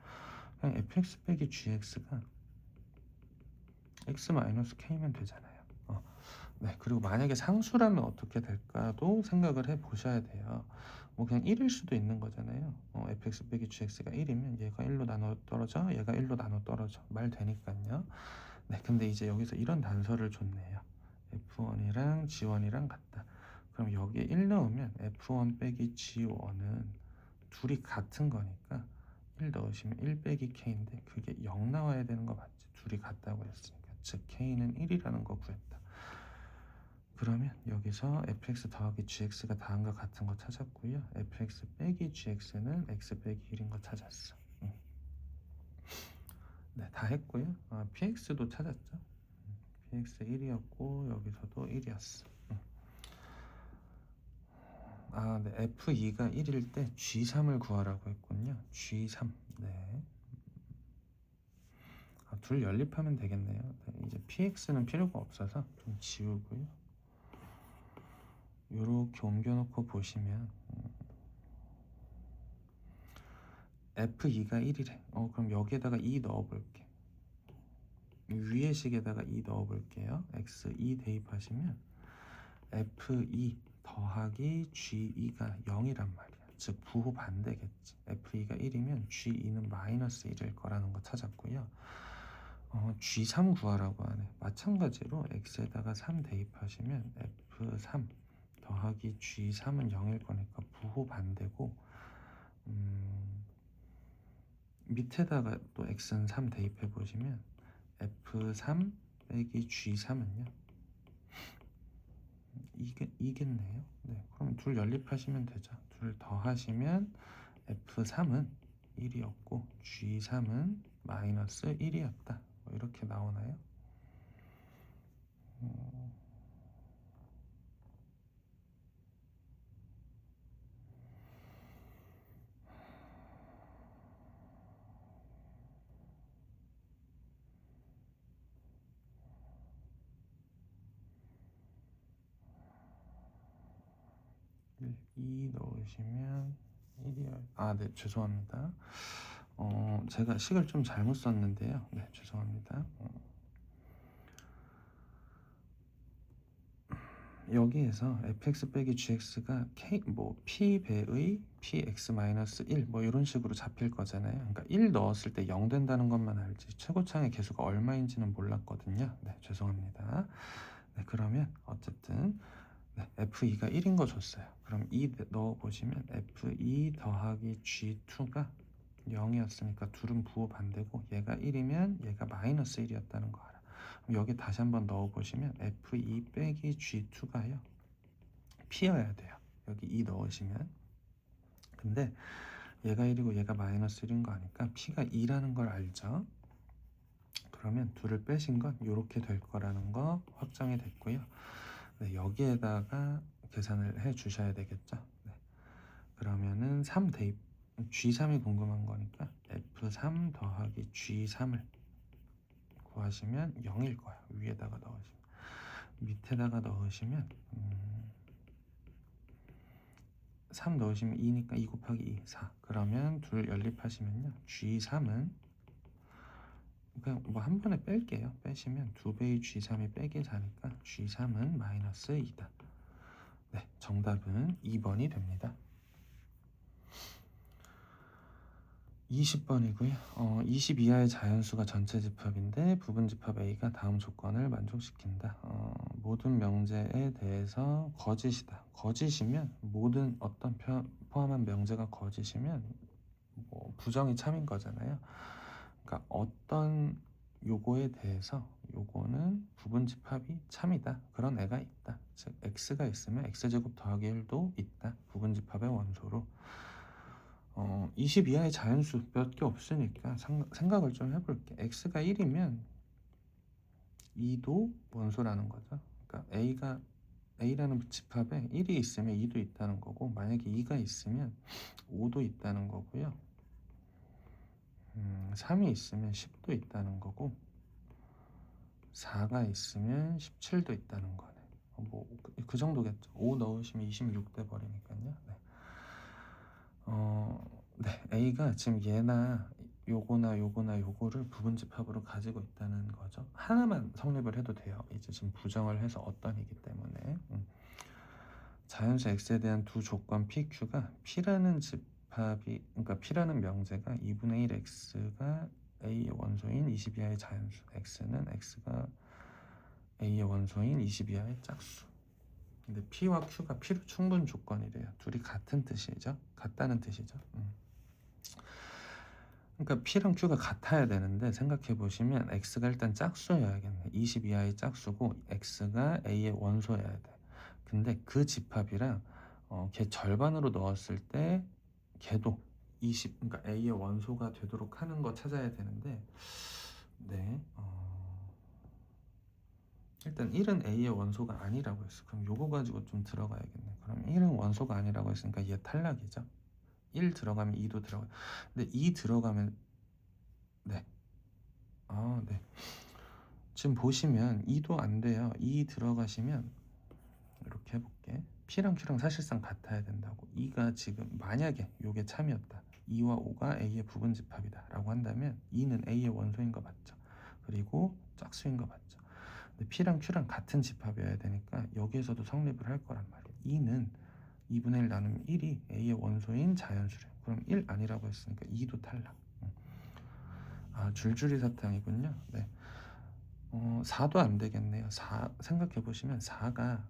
Speaker 1: 그냥 fx 빼기 gx가 x-k면 되잖아요. 네, 그리고 만약에 상수라면 어떻게 될까도 생각을 해 보셔야 돼요. 뭐 그냥 1일 수도 있는 거잖아요. fx 빼기 gx가 1이면 얘가 1로 나눠 떨어져, 얘가 1로 나눠 떨어져. 말 되니까요. 네, 근데 이제 여기서 이런 단서를 줬네요. f1이랑 g1이랑 같다. 그럼 여기에 1 넣으면 f1 빼기 g1은 둘이 같은 거니까 1 넣으시면 1 빼기 k인데 그게 0 나와야 되는 거 맞지? 둘이 같다고 했으니까. 즉 k는 1이라는 거 구했다. 그러면 여기서 fx 더하기 gx가 다음과 같은 거 찾았고요. fx 빼기 gx는 x 빼기 1인 거 찾았어. 네, 다 했고요. px도 찾았죠. px 1이었고 여기서도 1이었어. 네, f2가 1일 때 g3을 구하라고 했군요. g3. 네. 둘 연립하면 되겠네요. 네, 이제 px는 필요가 없어서 좀 지우고요. 요렇게 옮겨놓고 보시면 f2가 1이래. 그럼 여기에다가 2 넣어볼게. 위의 식에다가 2 넣어볼게요. x2 대입하시면 f2 더하기 g2가 0이란 말이야. 즉 부호 반대겠지. f2가 1이면 g2는 마이너스 1일 거라는 거 찾았고요. g3 구하라고 하네. 마찬가지로 x에다가 3 대입하시면 f3 더하기 g3은 0일 거니까 부호 반대고, 밑에다가 또 x는 3 대입해 보시면 f3 빼기 g3은요 이겠네요. 네, 그럼 둘 연립하시면 되죠. 둘 더하시면 f3은 1이었고 g3은 마이너스 1이었다. 뭐 이렇게 나오나요? 2 넣으시면 1이요. 네, 죄송합니다. 제가 식을 좀 잘못 썼는데요. 네, 죄송합니다. 여기에서 fx 빼기 gx가 k p 배의 px 마이너스 1 이런 식으로 잡힐 거잖아요. 그러니까 1 넣었을 때 0 된다는 것만 알지 최고창의 개수가 얼마인지는 몰랐거든요. 네, 죄송합니다. 네, 그러면 어쨌든 네, f2가 1인 거 줬어요. 그럼 2 넣어보시면 f2 더하기 g2가 0이었으니까 둘은 부호 반대고 얘가 1이면 얘가 마이너스 1이었다는 거 알아. 그럼 여기 다시 한번 넣어보시면 f2 빼기 g2가요 p여야 돼요. 여기 2 넣으시면. 근데 얘가 1이고 얘가 마이너스 1인 거 아니까 p가 2라는 걸 알죠. 그러면 둘을 빼신 건 이렇게 될 거라는 거 확정이 됐고요. 네, 여기에다가 계산을 해 주셔야 되겠죠. 네. 그러면은 3 대입 G3이 궁금한 거니까 F3 더하기 G3을 구하시면 0일 거예요. 위에다가 넣으시면. 밑에다가 넣으시면 3 넣으시면 2니까 2 곱하기 2, 4. 그러면 둘 연립하시면요. G3은 그냥 한 번에 뺄게요. 빼시면 2배의 G3이 빼기 4니까 G3은 마이너스 2다. 네, 정답은 2번이 됩니다. 20번이고요. 20 이하의 자연수가 전체 집합인데 부분 집합 A가 다음 조건을 만족시킨다. 모든 명제에 대해서 거짓이다. 거짓이면 모든 어떤 포함한 명제가 거짓이면 부정이 참인 거잖아요. 그러니까 어떤 요거에 대해서 요거는 부분 집합이 참이다. 그런 애가 있다. 즉 x가 있으면 x제곱 더하기 1도 있다. 부분 집합의 원소로. 20 이하의 자연수 몇 개 없으니까 생각을 좀 해볼게. x가 1이면 2도 원소라는 거죠. 그러니까 A라는 집합에 1이 있으면 2도 있다는 거고, 만약에 2가 있으면 5도 있다는 거고요. 3이 있으면 10도 있다는 거고, 4가 있으면 17도 있다는 거네. 그 정도겠죠. 5 넣으시면 26 돼 버리니까요. 네. 네, A가 지금 얘나 요거나 요거나 요거를 부분집합으로 가지고 있다는 거죠. 하나만 성립을 해도 돼요. 이제 지금 부정을 해서 어떤이기 때문에. 자연수 X에 대한 두 조건 PQ가 P라는 집합이, 그러니까 P라는 명제가 2분의 1 X가 A의 원소인 20 이하의 자연수, X는 X가 A의 원소인 20 이하의 짝수. 근데 P와 Q가 필요 충분 조건이래요. 둘이 같은 뜻이죠. 같다는 뜻이죠. 그러니까 P랑 Q가 같아야 되는데 생각해 보시면 X가 일단 짝수여야겠네. 20 이하의 짝수고 X가 A의 원소여야 돼. 근데 그 집합이랑 걔 절반으로 넣었을 때 걔도 20, 그러니까 A의 원소가 되도록 하는 거 찾아야 되는데, 네, 일단 1은 A의 원소가 아니라고 했어. 그럼 요거 가지고 좀 들어가야겠네. 그럼 1은 원소가 아니라고 했으니까 얘 탈락이죠. 1 들어가면 2도 들어가. 근데 2 들어가면 네. 네. 지금 보시면 2도 안 돼요. 2 들어가시면 이렇게 해볼게. P랑 Q랑 사실상 같아야 된다고. 2가 지금 만약에 요게 참이었다. 2와 5가 A의 부분 집합이다 라고 한다면 2는 A의 원소인 거 맞죠? 그리고 짝수인 거 맞죠? 근데 P랑 Q랑 같은 집합이어야 되니까 여기에서도 성립을 할 거란 말이에요. 2는 2분의 1 나누면 1이 A의 원소인 자연수래. 그럼 1 아니라고 했으니까 2도 탈락. 줄줄이 사탕이군요. 네. 4도 안 되겠네요. 4 생각해 보시면 4가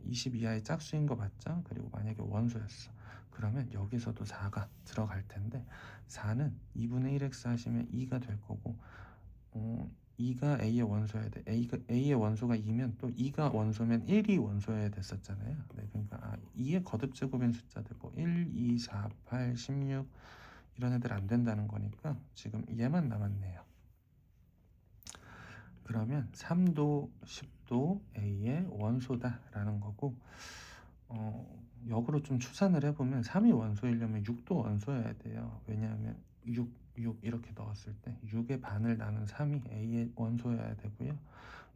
Speaker 1: 20 이하의 짝수인 거 맞죠? 그리고 만약에 원소였어. 그러면 여기서도 4가 들어갈 텐데 4는 2분의 1x 하시면 2가 될 거고 2가 A의 원소여야 돼. A의 원소가 2면 또 2가 원소면 1이 원소여야 됐었잖아요. 네, 그러니까 2의 거듭제곱인 숫자들 1, 2, 4, 8, 16 이런 애들 안 된다는 거니까 지금 얘만 남았네요. 그러면 3도 10도 A의 원소다라는 거고, 역으로 좀 추산을 해보면 3이 원소이려면 6도 원소여야 돼요. 왜냐하면 6 이렇게 넣었을 때 6의 반을 나눈 3이 A의 원소여야 되고요.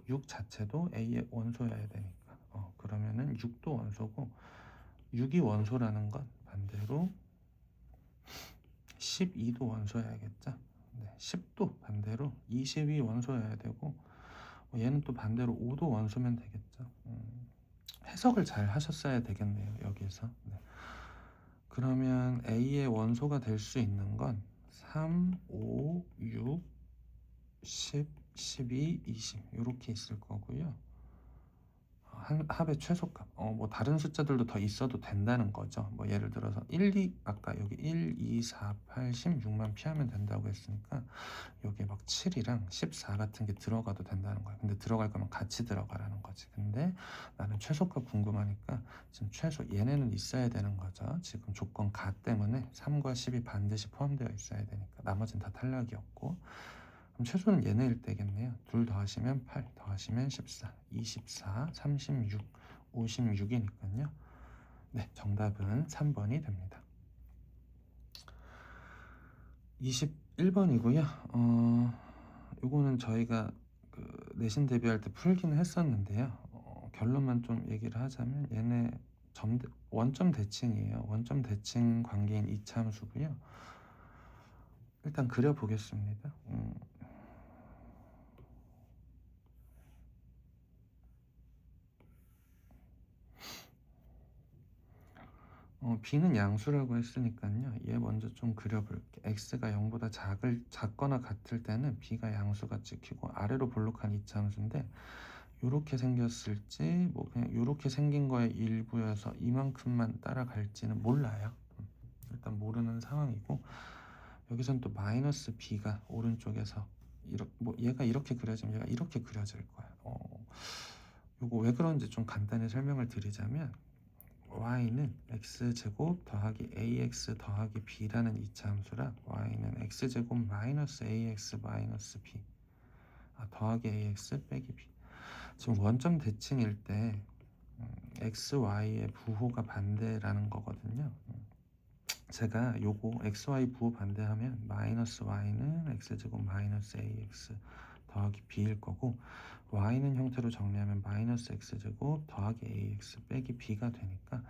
Speaker 1: 6 자체도 A의 원소여야 되니까 그러면은 6도 원소고 6이 원소라는 건 반대로 12도 원소여야겠죠. 네, 10도 반대로 20이 원소여야 되고 얘는 또 반대로 5도 원소면 되겠죠. 해석을 잘 하셨어야 되겠네요. 여기에서. 네. 그러면 A의 원소가 될 수 있는 건 3, 5, 6, 10, 12, 20 이렇게 있을 거고요. 합의 최소값 뭐 다른 숫자들도 더 있어도 된다는 거죠. 뭐 예를 들어서 1, 2 아까 여기 1, 2, 4, 8, 16만 피하면 된다고 했으니까 여기에 막 7이랑 14 같은 게 들어가도 된다는 거야. 근데 들어갈 거면 같이 들어가라는 거지. 근데 나는 최소값 궁금하니까 지금 최소 얘네는 있어야 되는 거죠. 지금 조건 가 때문에 3과 10이 반드시 포함되어 있어야 되니까 나머지는 다 탈락이었고, 그럼 최소는 얘네일 때겠네요. 2 더하시면 8 더하시면 14 24 36 56이니까요. 네, 정답은 3번이 됩니다. 21번이고요. 요거는 저희가 그 내신 대비할 때 풀기는 했었는데요. 결론만 좀 얘기를 하자면 얘네 원점 대칭이에요. 원점 대칭 관계인 이차함수고요. 일단 그려보겠습니다. b는 양수라고 했으니까요. 얘 먼저 좀 그려볼게. x가 0보다 작거나 같을 때는 b가 양수가 찍히고 아래로 볼록한 이차함수인데 요렇게 생겼을지 뭐 그냥 요렇게 생긴 거의 일부여서 이만큼만 따라갈지는 몰라요. 일단 모르는 상황이고, 여기선 또 마이너스 b가 오른쪽에서 뭐 얘가 이렇게 그려지면 얘가 이렇게 그려질 거야. 요거 왜 그런지 좀 간단히 설명을 드리자면 y는 x제곱 더하기 ax 더하기 b라는 이차함수라 y는 x제곱 마이너스 ax 마이너스 b 더하기 ax 빼기 b. 지금 원점 대칭일 때 x, y의 부호가 반대라는 거거든요. 제가 요거 x, y 부호 반대하면 마이너스 y는 x제곱 마이너스 ax 더하기 b일 거고, y는 형태로 정리하면 마이너스 x제곱 더하기 ax 빼기 b가 되니까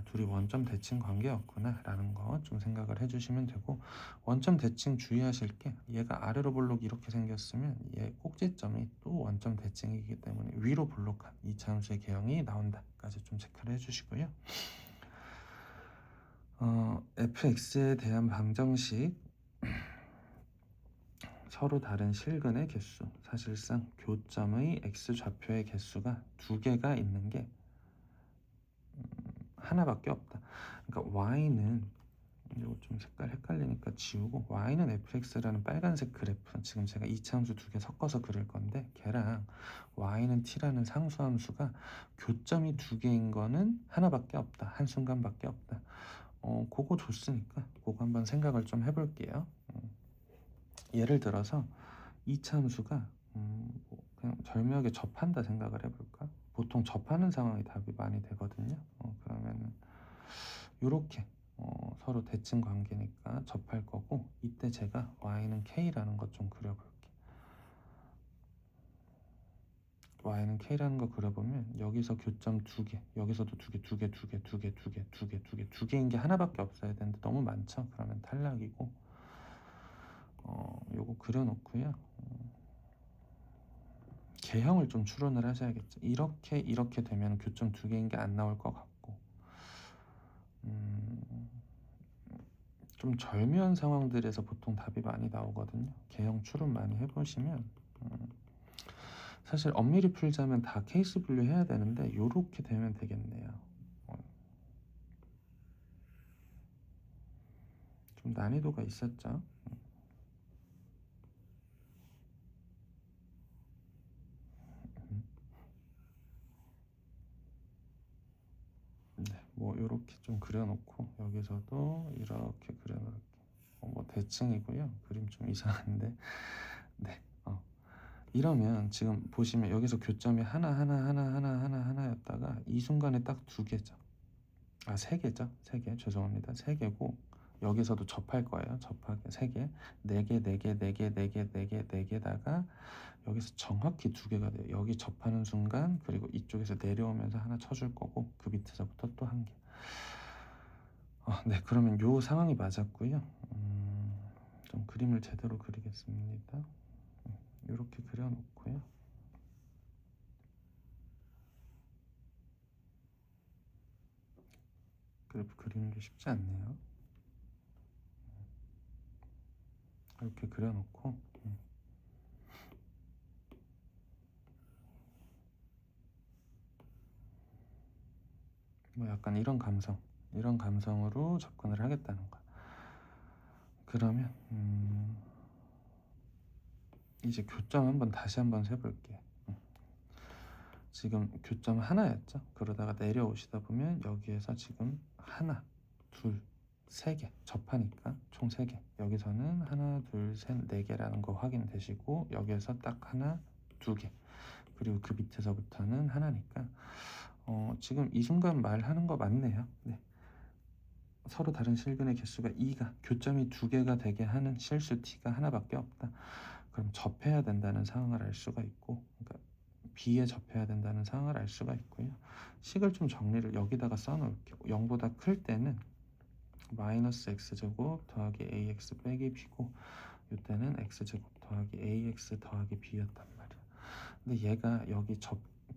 Speaker 1: 둘이 원점 대칭 관계였구나 라는 거 좀 생각을 해주시면 되고, 원점 대칭 주의하실 게 얘가 아래로 볼록 이렇게 생겼으면 얘 꼭지점이 또 원점 대칭이기 때문에 위로 볼록한 이차함수의 개형이 나온다까지 좀 체크를 해주시고요. fx에 대한 방정식 서로 다른 실근의 개수, 사실상 교점의 x좌표의 개수가 두 개가 있는 게 하나밖에 없다. 그러니까 y는 이거 좀 색깔 헷갈리니까 지우고, y는 fx라는 빨간색 그래프, 지금 제가 이차함수 두 개 섞어서 그릴 건데 걔랑 y는 t라는 상수함수가 교점이 두 개인 거는 하나밖에 없다. 한순간밖에 없다. 그거 줬으니까 그거 한번 생각을 좀 해볼게요. 예를 들어서 이차함수가 뭐 그냥 절묘하게 접한다 생각을 해볼까? 보통 접하는 상황이 답이 많이 되거든요. 그러면은 요렇게 서로 대칭 관계니까 접할 거고, 이때 제가 y는 k라는 것 좀 그려볼게. y는 k라는 거 그려보면 여기서 교점 두 개, 여기서도 두 개, 두 개, 두 개, 두 개, 두 개, 두 개, 두 개, 두 개인 게 하나밖에 없어야 되는데 너무 많죠? 그러면 탈락이고, 요거 그려놓고요. 개형을 좀 추론을 하셔야겠죠. 이렇게 되면 교점 두 개인 게 안 나올 것 같고, 좀 절묘한 상황들에서 보통 답이 많이 나오거든요. 개형 추론 많이 해보시면 사실 엄밀히 풀자면 다 케이스 분류해야 되는데 요렇게 되면 되겠네요. 좀 난이도가 있었죠. 네, 뭐 요렇게 좀 그려놓고 여기서도 이렇게 그려놓을게요. 뭐 대칭이고요. 그림 좀 이상한데 네. 이러면 지금 보시면 여기서 교점이 하나였다가 이 순간에 딱 두 개죠. 세 개죠. 세 개. 죄송합니다. 세 개고, 여기서도 접할 거예요. 접하기 3개, 4개, 4개, 4개, 4개, 4개, 4개다가 여기서 정확히 2개가 돼요. 여기 접하는 순간 그리고 이쪽에서 내려오면서 하나 쳐줄 거고 그 밑에서부터 또 1개. 네, 그러면 요 상황이 맞았고요. 좀 그림을 제대로 그리겠습니다. 이렇게 그려놓고요. 그래프 그리는 게 쉽지 않네요. 이렇게 그려놓고 뭐 약간 이런 감성으로 접근을 하겠다는 거야. 그러면 이제 교점 한번 다시 한번 세볼게. 지금 교점 하나였죠. 그러다가 내려오시다 보면 여기에서 지금 하나, 둘, 3개 접하니까 총 3개. 여기서는 하나, 둘, 셋, 4개라는 거 확인되시고 여기에서 딱 하나, 2개. 그리고 그 밑에서부터는 하나니까 지금 이 순간 말하는 거 맞네요. 네. 서로 다른 실근의 개수가 2가 교점이 2개가 되게 하는 실수 t가 하나밖에 없다. 그럼 접해야 된다는 상황을 알 수가 있고, 그러니까 b에 접해야 된다는 상황을 알 수가 있고요. 식을 좀 정리를 여기다가 써놓을게요. 0보다 클 때는 마이너스 x제곱 더하기 ax 빼기 b고 이때는 x제곱 더하기 ax 더하기 b였단 말이야. 근데 얘가 여기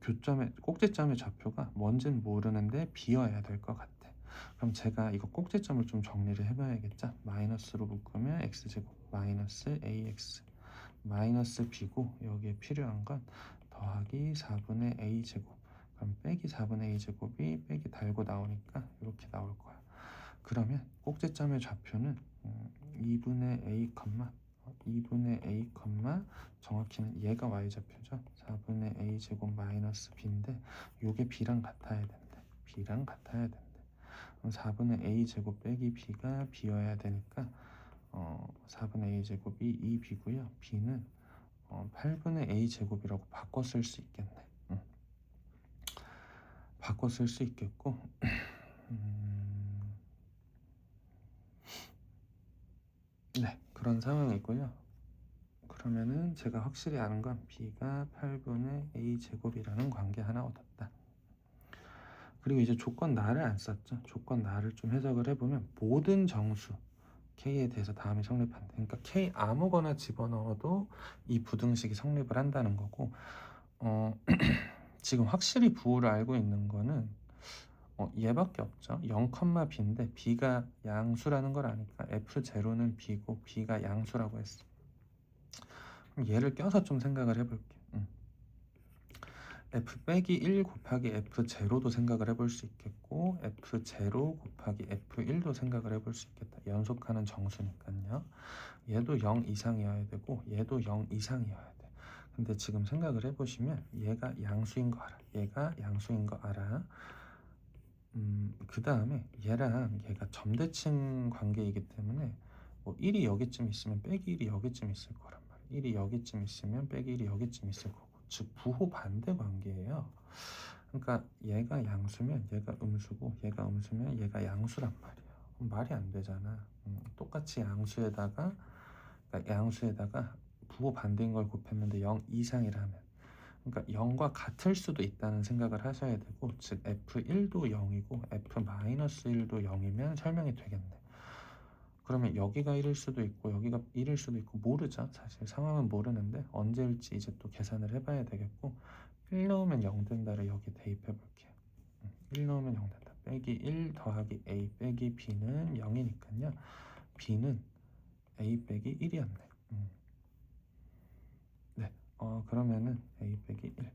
Speaker 1: 교점의 꼭지점의 좌표가 뭔진 모르는데 b여야 될 것 같아. 그럼 제가 이거 꼭지점을 좀 정리를 해봐야겠죠. 마이너스로 묶으면 x제곱 마이너스 ax 마이너스 b고 여기에 필요한 건 더하기 4분의 a제곱. 그럼 빼기 4분의 a제곱이 빼기 달고 나오니까 이렇게 나올 거야. 그러면 꼭지점의 좌표는 2분의 a, 2분의 a, 정확히는 얘가 y좌표죠. 4분의 a제곱 마이너스 b인데 요게 b랑 같아야 된대. b랑 같아야 된대. 그럼 4분의 a제곱 빼기 b가 b여야 되니까 4분의 a제곱이 2b고요. b는 8분의 a제곱이라고 바꿔 쓸 수 있겠네. 바꿔 쓸 수 있겠고 네, 그런 상황이고요. 그러면은 제가 확실히 아는 건 b가 8분의 a제곱이라는 관계 하나 얻었다. 그리고 이제 조건 나를 안 썼죠. 조건 나를 좀 해석을 해보면 모든 정수 k에 대해서 다음에 성립한다. 그러니까 k 아무거나 집어넣어도 이 부등식이 성립을 한다는 거고 지금 확실히 부호를 알고 있는 거는 얘밖에 없죠. 0, b인데 b가 양수라는 걸 아니까 f0는 b고 b가 양수라고 했어. 그럼 얘를 껴서 좀 생각을 해볼게. f 빼기 1 곱하기 f0도 생각을 해볼 수 있겠고 f0 곱하기 f1도 생각을 해볼 수 있겠다. 연속하는 정수니까요. 얘도 0 이상이어야 되고 얘도 0 이상이어야 돼. 근데 지금 생각을 해보시면 얘가 양수인 거 알아. 얘가 양수인 거 알아. 그 다음에 얘랑 얘가 점대칭 관계이기 때문에 뭐 1이 여기쯤 있으면 빼기 1이 여기쯤 있을 거란 말이야. 1이 여기쯤 있으면 빼기 1이 여기쯤 있을 거고, 즉 부호 반대 관계예요. 그러니까 얘가 양수면 얘가 음수고 얘가 음수면 얘가 양수란 말이야. 그럼 말이 안 되잖아. 똑같이 양수에다가 그러니까 양수에다가 부호 반대인 걸 곱했는데 0 이상이라면 그러니까 0과 같을 수도 있다는 생각을 하셔야 되고, 즉 f1도 0이고 f-1도 0이면 설명이 되겠네. 그러면 여기가 1일 수도 있고 여기가 1일 수도 있고 모르죠. 사실 상황은 모르는데 언제일지 이제 또 계산을 해봐야 되겠고, 1 넣으면 0 된다를 여기 대입해 볼게요. 1 넣으면 0 된다. 빼기 1 더하기 a 빼기 b는 0이니까요. b는 a 빼기 1이었네. 네, 그러면은 a 빼기 1.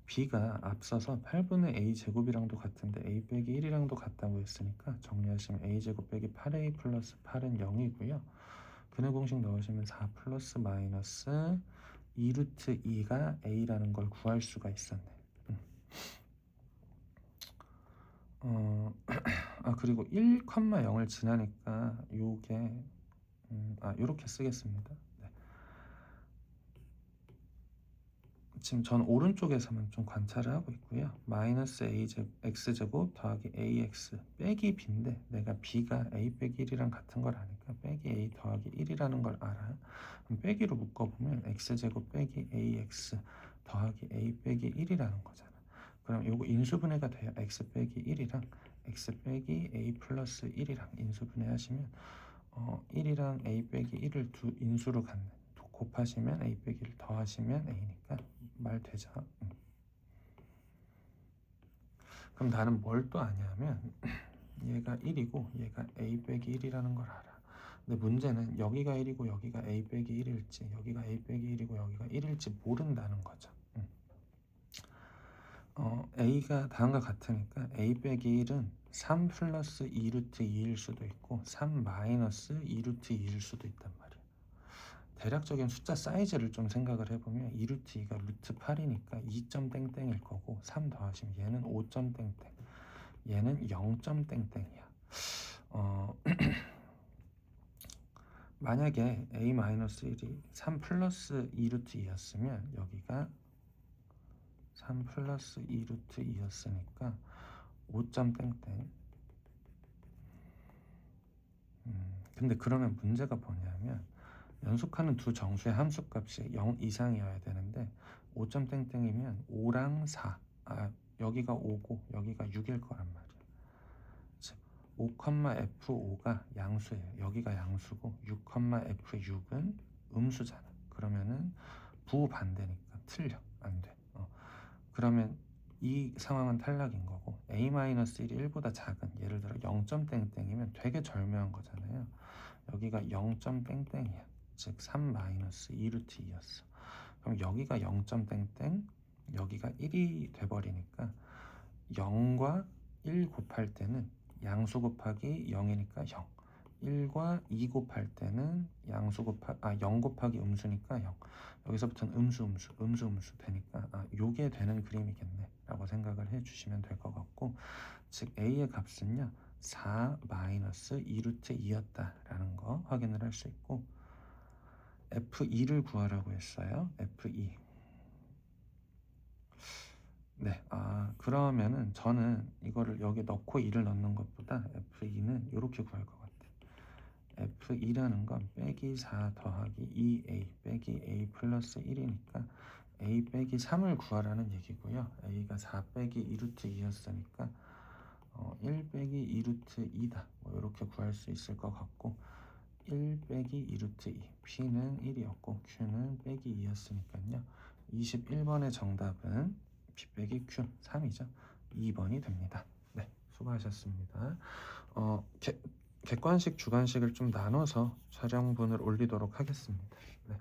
Speaker 1: b가 앞서서 8분의 a제곱이랑도 같은데 a 빼기 1이랑도 같다고 했으니까 정리하시면 a제곱 빼기 8a 플러스 8은 0이고요. 근의 공식 넣으시면 4 플러스 마이너스 2루트 2가 a라는 걸 구할 수가 있었네. 그리고 1,0을 지나니까 요게 요렇게 쓰겠습니다. 네. 지금 전 오른쪽에서만 좀 관찰을 하고 있고요. 마이너스 x제곱 더하기 ax 빼기 b인데 내가 b가 a 빼기 1이랑 같은 걸 아니까 빼기 a 더하기 1이라는 걸 알아. 그럼 빼기로 묶어보면 x제곱 빼기 ax 더하기 a 빼기 1이라는 거잖아. 그럼 요거 인수분해가 돼요. x 빼기 1이랑 x 빼기 a 플러스 1이랑 인수분해 하시면 1이랑 a 빼기 1을 두 인수로 갖는 곱하시면 a 빼기를 더하시면 a니까 말 되죠. 그럼 나는 뭘 또 아냐면 얘가 1이고 얘가 a 빼기 1이라는 걸 알아. 근데 문제는 여기가 1이고 여기가 a 빼기 1일지 여기가 a 빼기 1이고 여기가 1일지 모른다는 거죠. a가 다음과 같으니까 a 빼기 1은 3 플러스 2 루트 2일 수도 있고 3 마이너스 2 루트 2일 수도 있단 말이야. 대략적인 숫자 사이즈를 좀 생각을 해보면 2 루트 2가 루트 8이니까 2점 땡땡일 거고 3 더하시면 얘는 5점 땡땡 얘는 0점 땡땡이야. 만약에 a-1이 3 플러스 2 루트 2였으면 여기가 3 플러스 2 루트 2였으니까 5점 땡땡. 근데 그러면 문제가 뭐냐면 연속하는 두 정수의 함수값이 0 이상이어야 되는데 5점 땡땡이면 5랑 4 여기가 5고 여기가 6일 거란 말이야. 즉 5,F5가 양수예요. 여기가 양수고 6,F6은 음수잖아. 그러면은 부반대니까 틀려. 안 돼. 그러면 이 상황은 탈락인 거고 a-1이 1보다 작은 예를 들어 0점 땡땡이면 되게 절묘한 거잖아요. 여기가 0점 땡땡이야. 즉 3 마이너스 2 루트 2였어. 그럼 여기가 0점 땡땡 여기가 1이 돼버리니까 0과 1 곱할 때는 양수 곱하기 0이니까 0 1과 2 곱할 때는 양수 0 곱하기 음수니까 0 여기서부터는 음수 되니까 요게 되는 그림이겠네 라고 생각을 해주시면 될 것 같고 즉 a의 값은요 4 마이너스 2 루트 2였다 라는 거 확인을 할 수 있고 F2를 구하라고 했어요. F2 네, 그러면은 저는 이거를 여기 넣고 2를 넣는 것보다 F2는 이렇게 구할 것 같아요. F2라는 건 빼기 4 더하기 2A 빼기 A 플러스 1이니까 A 빼기 3을 구하라는 얘기고요. A가 4 빼기 2 루트 2였으니까 1 빼기 2 루트 2다. 뭐 이렇게 구할 수 있을 것 같고 1 빼기 2 루트 2 P는 1이었고 Q는 빼기 2였으니까요. 21번의 정답은 P 빼기 Q 3이죠. 2번이 됩니다. 네, 수고하셨습니다. 객관식, 주관식을 좀 나눠서 촬영분을 올리도록 하겠습니다. 네.